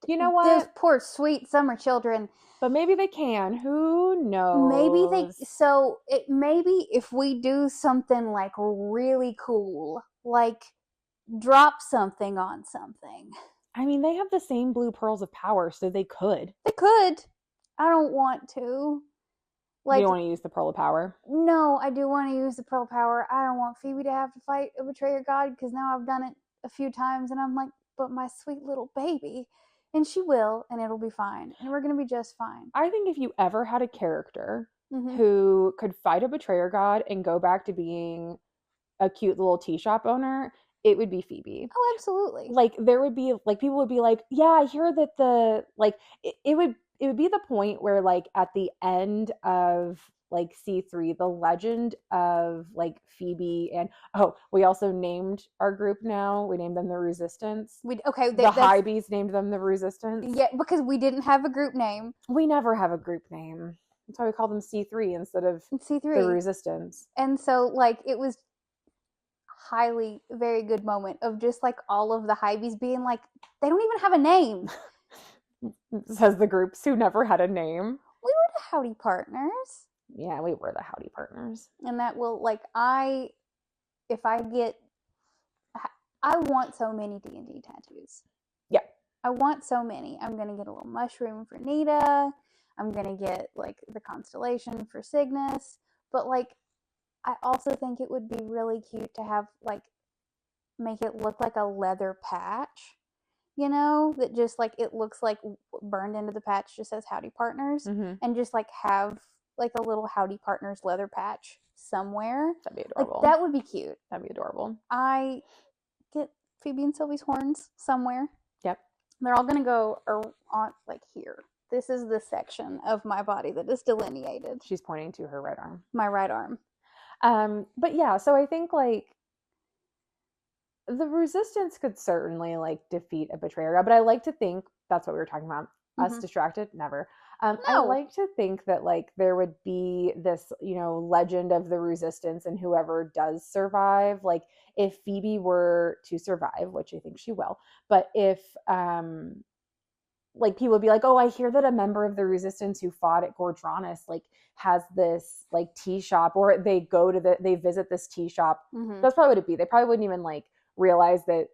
you know what? Those poor sweet summer children. But maybe they can. Who knows? Maybe if we do something like really cool, like drop something on something. I mean, they have the same blue pearls of power, so they could. They could. I don't want to. Like, you don't want to use the pearl of power? No, I do want to use the pearl of power. I don't want Phoebe to have to fight a betrayer god, because now I've done it a few times and I'm like, but my sweet little baby. And she will, and it'll be fine. And we're going to be just fine. I think if you ever had a character who could fight a betrayer god and go back to being a cute little tea shop owner, it would be Phoebe. Oh, absolutely. Like, there would be, like, people would be like, yeah, I hear that it would be the point where, like, at the end of like C3, the legend of like Phoebe, and we also named our group now. We named them the Resistance. The highbies named them the Resistance. Yeah, because we didn't have a group name. We never have a group name. That's why we call them C3 instead of C3. The Resistance. And so like it was very good moment of just like all of the highbies being like, they don't even have a name. Says the groups who never had a name. We were the Howdy Partners. Yeah, we were the Howdy Partners. And that will, like, I want so many D&D tattoos. Yeah. I want so many. I'm going to get a little mushroom for Nita. I'm going to get, like, the constellation for Cygnus. But, like, I also think it would be really cute to have, like, make it look like a leather patch. That just, like, it looks like burned into the patch just says Howdy Partners. And just, like, have like a little Howdy Partners leather patch somewhere. That'd be adorable. Like, that would be cute. That'd be adorable. I get Phoebe and Sylvie's horns somewhere. Yep. They're all gonna go on like here. This is the section of my body that is delineated. She's pointing to her right arm. My right arm. But yeah, so I think like the Resistance could certainly like defeat a betrayer, but I like to think that's what we were talking about. Us distracted? Never. No. I like to think that like there would be this, legend of the Resistance, and whoever does survive, like if Phoebe were to survive, which I think she will, but if like people would be like, oh, I hear that a member of the Resistance who fought at Ghor Dranas like has this like tea shop, or they visit this tea shop. That's probably what it'd be. They probably wouldn't even like realize that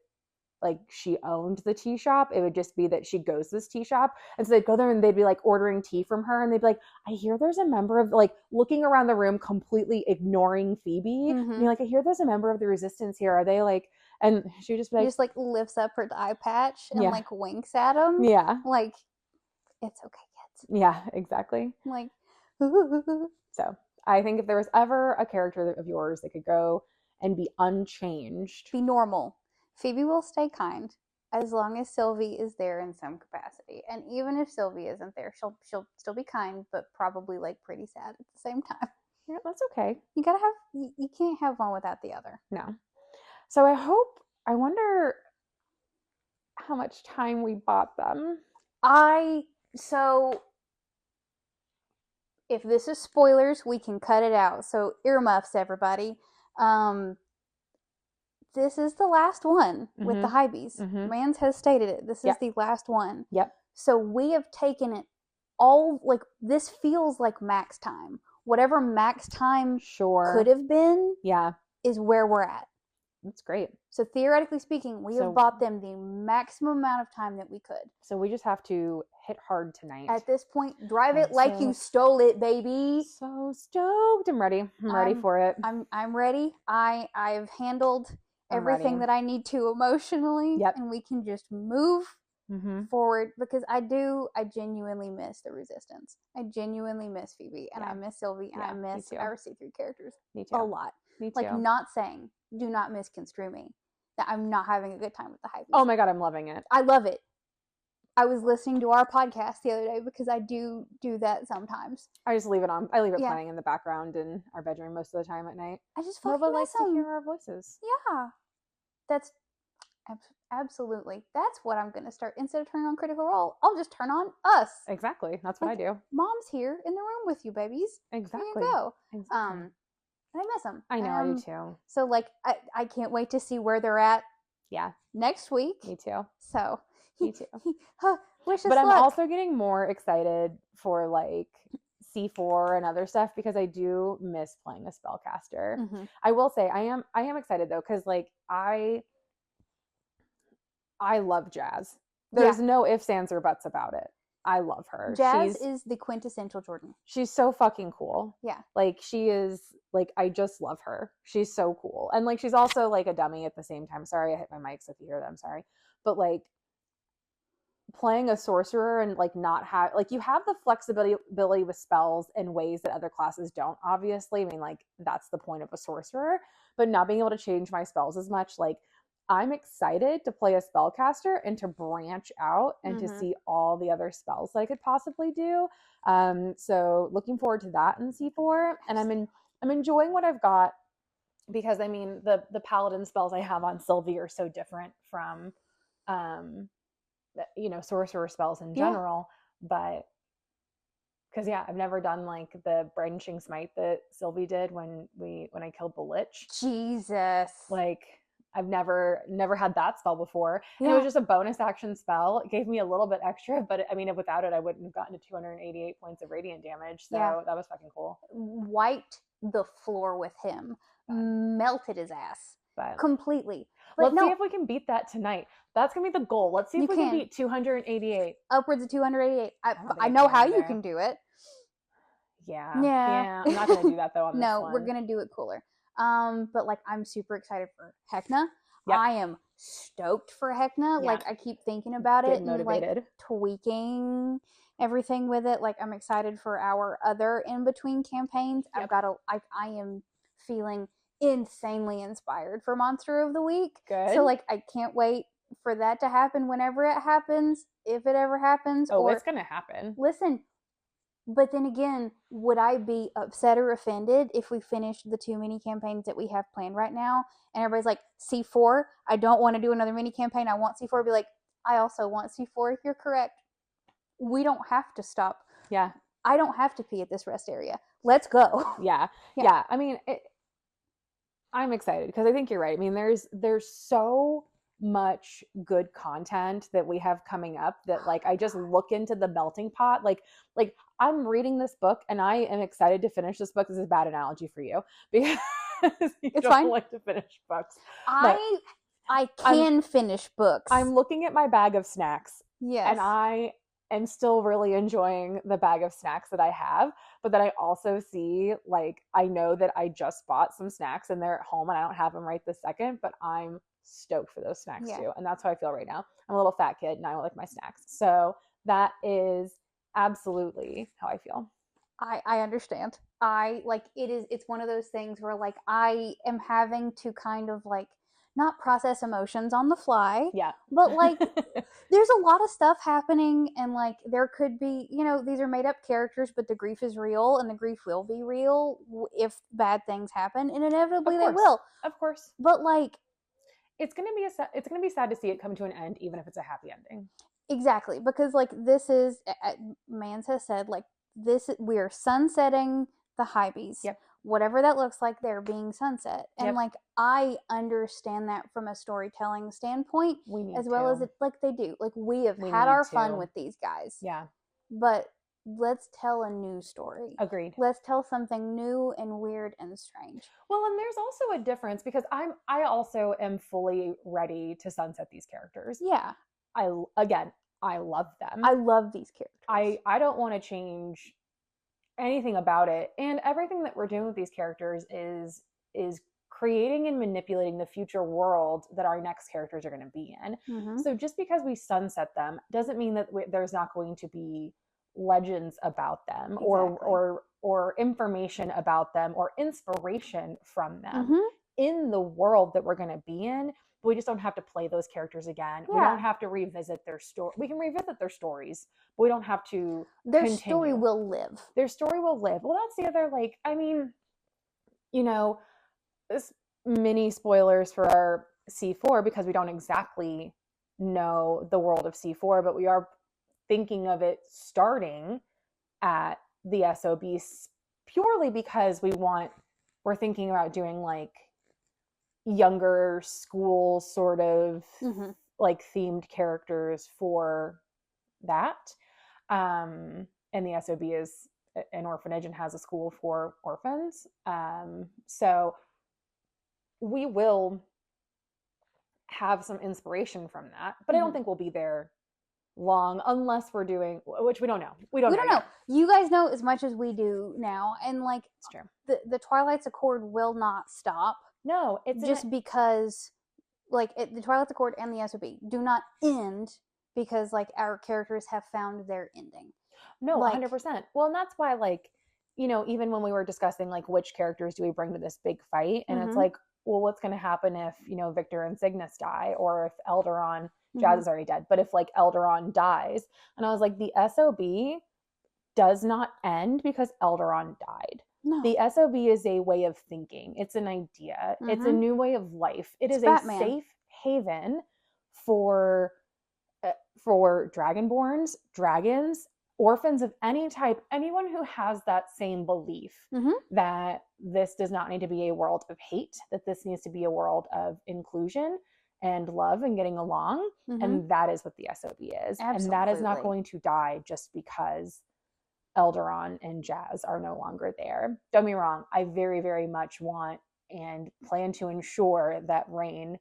like she owned the tea shop. It would just be that she goes to this tea shop, and so they'd go there and they'd be like ordering tea from her, and they'd be like, I hear there's a member of, like, looking around the room completely ignoring Phoebe, and you're like, I hear there's a member of the Resistance here, are they like, and she would just be like, just like lifts up her eye patch and like winks at him, yeah, like, it's okay, Yeah, exactly. Like, so I think if there was ever a character of yours that could go and be unchanged, be normal. Phoebe will stay kind as long as Sylvie is there in some capacity. And even if Sylvie isn't there, she'll still be kind, but probably like pretty sad at the same time. yeah, that's okay. You gotta have, you can't have one without the other. No. So I wonder how much time we bought them. So if this is spoilers, we can cut it out. So earmuffs, everybody. This is the last one with the highbies. Mans has stated it. This is the last one. Yep. So we have taken it all, like, this feels like max time. Whatever max time could have been is where we're at. That's great. So theoretically speaking, we have bought them the maximum amount of time that we could. So we just have to hit hard tonight. At this point, drive it like you stole it, baby. So stoked. I'm ready. I'm ready for it. I'm ready. I've handled everything that I need to emotionally. Yep. And we can just move forward, because I genuinely miss the Resistance. I genuinely miss Phoebe, and I miss Sylvie, and I miss our C3 characters a lot. Me too. Like, not saying, do not misconstrue me, that I'm not having a good time with the highbies. Oh my God, I'm loving it. I love it. I was listening to our podcast the other day, because I do that sometimes. I just leave it on. I leave it playing in the background in our bedroom most of the time at night. I just fucking Nova miss likes to hear our voices. Yeah. That's absolutely. That's what I'm going to start. Instead of turning on Critical Role, I'll just turn on us. Exactly. That's what I do. Mom's here in the room with you, babies. Exactly. There you go. Exactly. I miss them. I know, I do too. So, like, I can't wait to see where they're at. Yeah. Next week. Me too. So. Me too. Wish us luck. I'm also getting more excited for, like, C4 and other stuff, because I do miss playing a spellcaster. I will say I am excited though, because, like, I love Jazz. There's no ifs, ands, or buts about it. I love her. Jazz is the quintessential Jordyn. She's so fucking cool. Yeah. Like, she is, like, I just love her. She's so cool. And, like, she's also, like, a dummy at the same time. Sorry, I hit my mic, so if you hear that, I'm sorry. But, like, playing a sorcerer and, like, not have, like, you have the flexibility with spells in ways that other classes don't, obviously. I mean, like, that's the point of a sorcerer. But not being able to change my spells as much, like, I'm excited to play a spellcaster and to branch out and to see all the other spells that I could possibly do. So looking forward to that in C4. And I'm enjoying what I've got, because, I mean, the paladin spells I have on Sylvie are so different from, sorcerer spells in general. But because I've never done, like, the branching smite that Sylvie did when I killed the lich. Jesus. Like, I've never had that spell before. And it was just a bonus action spell. It gave me a little bit extra, but I mean, without it, I wouldn't have gotten to 288 points of radiant damage. So that was fucking cool. Wiped the floor with him. Melted his ass. Completely. But let's see if we can beat that tonight. That's going to be the goal. Let's see if we can beat 288. Upwards of 288. I know how you can do it. Yeah. I'm not going to do that, though, on this one. No, we're going to do it cooler. But, like, I'm super excited for Hecna. Yep. I am stoked for Hecna. Like, I keep thinking about it and, like, tweaking everything with it. Like, I'm excited for our other in-between campaigns. Yep. I am feeling insanely inspired for Monster of the Week. Good. So, like, I can't wait for that to happen whenever it happens, if it ever happens. Oh, it's going to happen. Listen, but then again, would I be upset or offended if we finished the 2 mini campaigns that we have planned right now, and everybody's like, C4, I don't want to do another mini campaign, I want C4, be like, I also want C4, you're correct. We don't have to stop. Yeah. I don't have to pee at this rest area. Let's go. Yeah. I mean, I'm excited, because I think you're right. I mean, there's so much good content that we have coming up that, like, I just look into the melting pot. Like I'm reading this book and I am excited to finish this book. This is a bad analogy for you, because it's fine. Like to finish books. I can finish books. I'm looking at my bag of snacks. Yes. And I am still really enjoying the bag of snacks that I have, but then I also see, like, I know that I just bought some snacks and they're at home and I don't have them right this second, but I'm stoked for those snacks too. And that's how I feel right now. I'm a little fat kid and I like my snacks. So that is absolutely how I feel. I understand. It's one of those things where like I am having to kind of like not process emotions on the fly, Yeah. but like there's a lot of stuff happening, and like there could be, these are made up characters, but the grief is real, and the grief will be real if bad things happen, and inevitably they will. Of course. But like it's gonna be sad to see it come to an end, even if it's a happy ending. exactly, because like this is, Mans has said, like we are sunsetting the highbies. Yep. Whatever that looks like, they're being sunset. And Yep. like I understand that from a storytelling standpoint, as well as it like they do. Like we have had our fun with these guys. Yeah. But let's tell a new story. Agreed. Let's tell something new and weird and strange. Well, and there's also a difference, because I also am fully ready to sunset these characters. Yeah. I love them. I love these characters. I don't want to change anything about it. And everything that we're doing with these characters is creating and manipulating the future world that our next characters are going to be in. Mm-hmm. So just because we sunset them doesn't mean that there's not going to be legends about them. Exactly. or information about them or inspiration from them mm-hmm. in the world that we're going to be in. We just don't have to play those characters again. Yeah. We don't have to revisit their story. We can revisit their stories, but we don't have to continue. Story will live. Their story will live. Well, that's the other, like, I mean, this mini spoilers for our C4, because we don't exactly know the world of C4, but we are thinking of it starting at the SOBs purely because we're thinking about doing like younger school sort of mm-hmm. like themed characters for that. And the SOB is an orphanage and has a school for orphans. So we will have some inspiration from that, but mm-hmm. I don't think we'll be there long unless we're doing, which we don't know. We don't know. You guys know as much as we do now, and like it's true. The Twilight's Accord will not stop. No, it's just because like the Twilight's Accord and the SOB do not end because like our characters have found their ending. No, 100%. Well, and that's why, like, even when we were discussing like which characters do we bring to this big fight, and mm-hmm. it's like, well, what's going to happen if Victor and Cygnus die, or if Eldaron, Jazz mm-hmm. is already dead, but if like Eldaron dies, and I was like, the SOB does not end because Eldaron died. No. The SOB is a way of thinking. It's an idea. Mm-hmm. It's a new way of life. It's a safe haven for dragonborns, dragons, orphans of any type, anyone who has that same belief mm-hmm. that this does not need to be a world of hate, that this needs to be a world of inclusion and love and getting along. Mm-hmm. And that is what the SOB is. Absolutely. And that is not going to die just because Eldaron and Jazz are no longer there. Don't get me wrong. I very, very much want and plan to ensure that Rain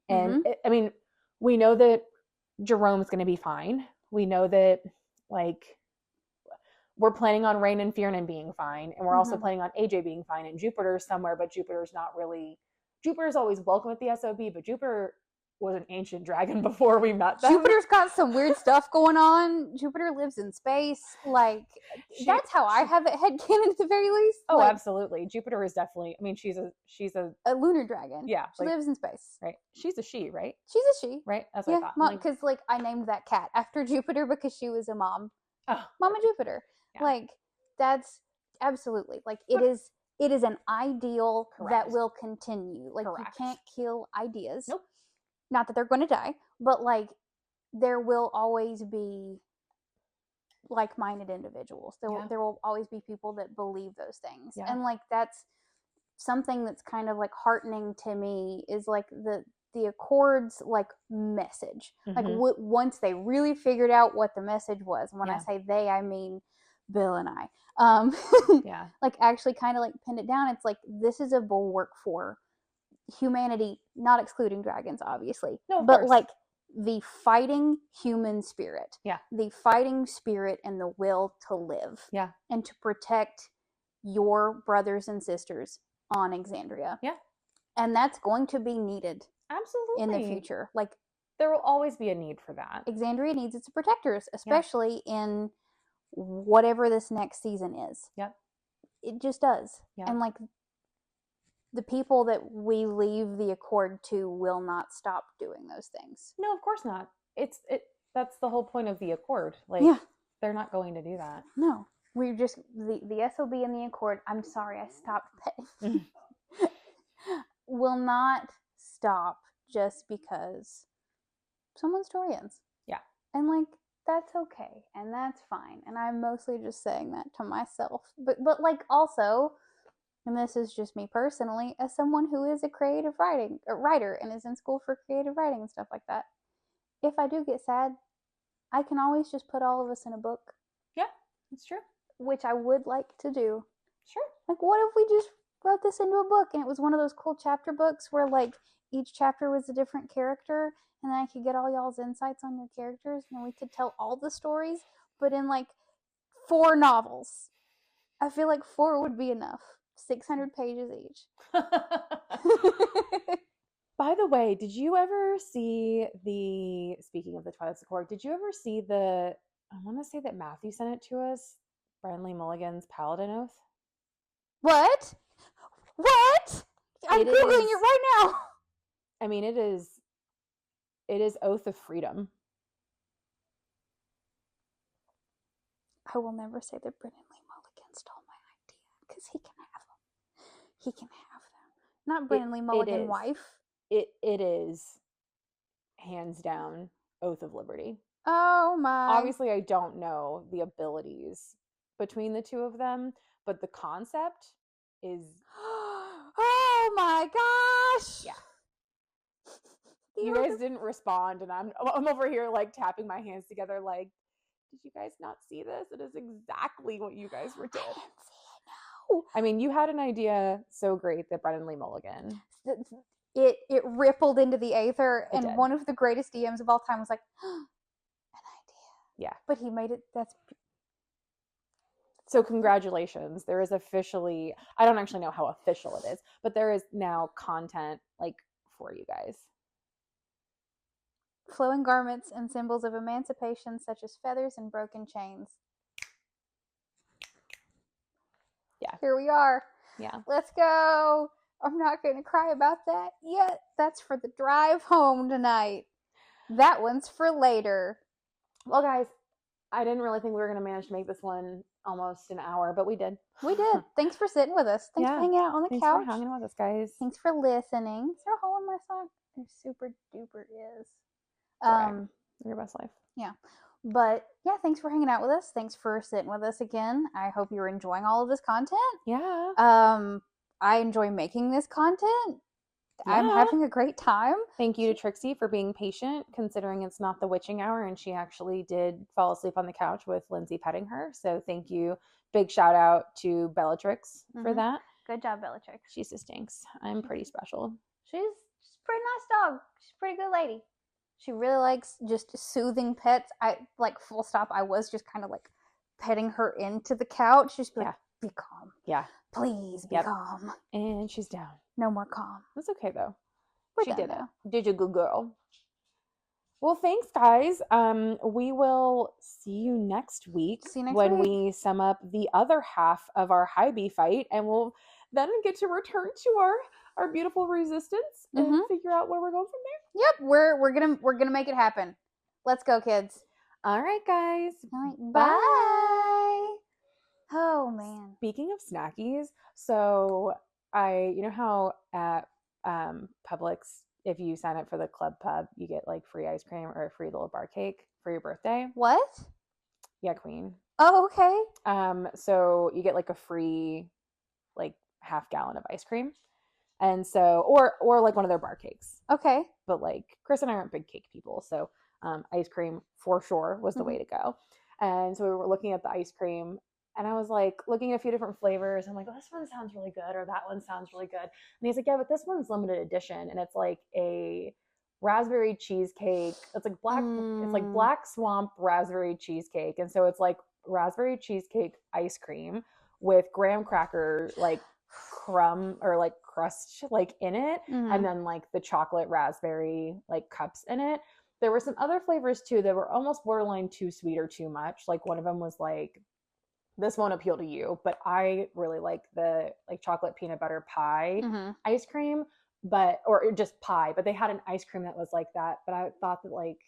and mm-hmm. We know that Jerome's going to be fine. We know that we're planning on Rain and Fiernan being fine. And we're mm-hmm. also planning on AJ being fine, and Jupiter's somewhere, but Jupiter's always welcome at the SOB, but Jupiter was an ancient dragon before we met them. Jupiter's got some weird stuff going on. Jupiter lives in space. That's how I have it headcanon at the very least. Oh, absolutely. Jupiter is definitely, she's a lunar dragon. Yeah. She lives in space. Right. She's a she, right? She's a she. Right? That's what I thought. Because I named that cat after Jupiter because she was a mom. Oh. Mama Jupiter. Yeah. That's absolutely, it is an ideal Correct. That will continue. Correct. You can't kill ideas. Nope. Not that they're going to die, but there will always be like-minded individuals. There will always be people that believe those things. Yeah. And that's something that's kind of heartening to me is the Accords message. Mm-hmm. Once they really figured out what the message was, and when I say they, I mean Bill and I. Actually kind of pinned it down. It's this is a bulwark for humanity, not excluding dragons, obviously. No, of but course. The fighting human spirit. Yeah. The fighting spirit and the will to live. Yeah. And to protect your brothers and sisters on Exandria. Yeah. And that's going to be needed. Absolutely. In the future. There will always be a need for that. Exandria needs its protectors, especially in whatever this next season is. Yep. It just does. Yep. And like the people that we leave the accord to will not stop doing those things. No, of course not. That's the whole point of the accord. Like, they're not going to do that. No. We're just, the SOB and the accord, I'm sorry, I stopped paying. Will not stop just because someone's story ends. Yeah. And like, that's okay. And that's fine. And I'm mostly just saying that to myself. But like also, and this is just me personally, as someone who is a creative writer and is in school for creative writing and stuff like that, if I do get sad, I can always just put all of us in a book. Yeah, that's true. Which I would like to do. Sure. Like, what if we just wrote this into a book and it was one of those cool chapter books where like each chapter was a different character and then I could get all y'all's insights on your characters and we could tell all the stories, but in like 4 novels. I feel like 4 would be enough. 600 pages each. By the way, did you ever see speaking of the Twilight Accord, did you ever see I want to say that Matthew sent it to us, Brendan Lee Mulligan's Paladin Oath? What? I'm Googling it right now. I mean, it is Oath of Freedom. I will never say that Brendan Lee Mulligan stole my idea, because he can have them. He can have them. Not Brendan Lee Mulligan's wife. It is hands down Oath of Liberty. Oh my. Obviously, I don't know the abilities between the two of them, but the concept is oh my gosh. Yeah. You guys didn't respond, and I'm over here like tapping my hands together like, did you guys not see this? It is exactly what you guys were doing. No. I mean, you had an idea so great that Brendan Lee Mulligan. It rippled into the aether, and did. One of the greatest DMs of all time was like, an idea. Yeah. But he made it. So congratulations. There is officially, I don't actually know how official it is, but there is now content like for you guys. Flowing garments and symbols of emancipation such as feathers and broken chains. Yeah. Here we are. Yeah. Let's go. I'm not going to cry about that yet. That's for the drive home tonight. That one's for later. Well, guys, I didn't really think we were going to manage to make this one almost an hour, but we did. We did. Thanks for sitting with us. Thanks for hanging out on the couch. Thanks for hanging out with us, guys. Thanks for listening. Is there a hole in my sock? There super duper is. Right. Your best life. Yeah. But yeah, thanks for hanging out with us. Thanks for sitting with us again. I hope you're enjoying all of this content. Yeah. I enjoy making this content. Yeah. I'm having a great time. Thank you to Trixie for being patient, considering it's not the witching hour, and she actually did fall asleep on the couch with Lyndsey petting her. So thank you. Big shout out to Bellatrix for that. Good job, Bellatrix. She just stinks. I'm pretty special. She's a pretty nice dog. She's a pretty good lady. She really likes just soothing pets. I like full stop. I was just kind of like petting her into the couch. Just like, be calm. Yeah. Please be calm. And she's down. No more calm. That's okay though. She did it. Did you, good girl? Well, thanks, guys. We will see you next week. When we sum up the other half of our highbie fight, and we'll then get to return to our beautiful resistance and figure out where we're going from there. Yep, we're gonna make it happen. Let's go, kids. All right, guys. All right, bye. Oh man. Speaking of snackies, so you know how at Publix, if you sign up for the Club Pub, you get like free ice cream or a free little bar cake for your birthday. What? Yeah, queen. Oh, okay. So you get like a free like half gallon of ice cream. And so, or like one of their bar cakes. Okay. But like Chris and I aren't big cake people, so ice cream for sure was the way to go. And so we were looking at the ice cream, and I was like looking at a few different flavors. I'm like, oh, this one sounds really good, or that one sounds really good. And he's like, yeah, but this one's limited edition, and it's like a raspberry cheesecake. It's like it's like Black Swamp raspberry cheesecake, and so it's like raspberry cheesecake ice cream with graham cracker like crumb or like crust like in it, and then like the chocolate raspberry like cups in it. There were some other flavors too that were almost borderline too sweet or too much. Like one of them was like, this won't appeal to you, but I really like the like chocolate peanut butter pie ice cream, or just pie, but they had an ice cream that was like that. But I thought that like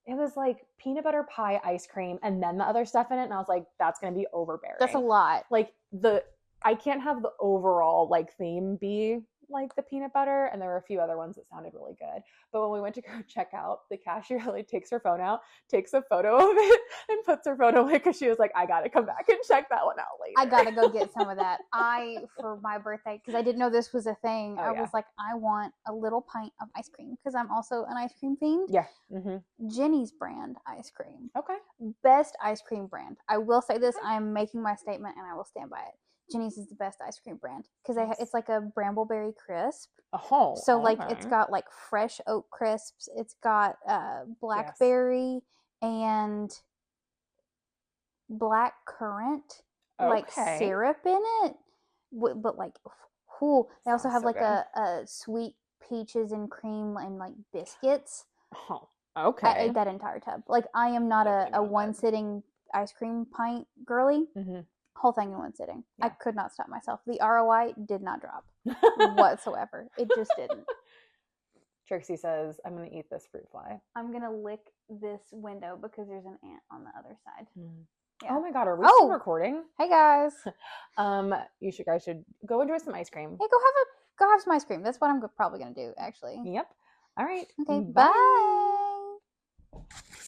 it was like peanut butter pie ice cream and then the other stuff in it. And I was like, that's going to be overbearing. That's a lot. Like I can't have the overall like theme be like the peanut butter. And there were a few other ones that sounded really good. But when we went to go check out, the cashier like takes her phone out, takes a photo of it and puts her phone away because she was like, I got to come back and check that one out later. I got to go get some of that. For my birthday, because I didn't know this was a thing, I was like, I want a little pint of ice cream because I'm also an ice cream fiend. Yeah. Jenny's brand ice cream. Okay. Best ice cream brand. I will say this. I am making my statement and I will stand by it. Jenny's is the best ice cream brand because it's like a brambleberry crisp. Oh, so like it's got like fresh oat crisps. It's got blackberry and black currant like syrup in it. But like, they also have like a sweet peaches and cream and like biscuits. Oh, okay. I ate that entire tub. Like I am not a one sitting ice cream pint girly. Whole thing in one sitting. I could not stop myself. The ROI did not drop whatsoever. It just didn't. Trixie says, I'm going to eat this fruit fly. I'm going to lick this window because there's an ant on the other side. Yeah. Oh my God, are we still recording? Hey guys. You guys should go enjoy some ice cream. Hey, go have some ice cream. That's what I'm probably going to do, actually. Yep. All right. Okay, bye.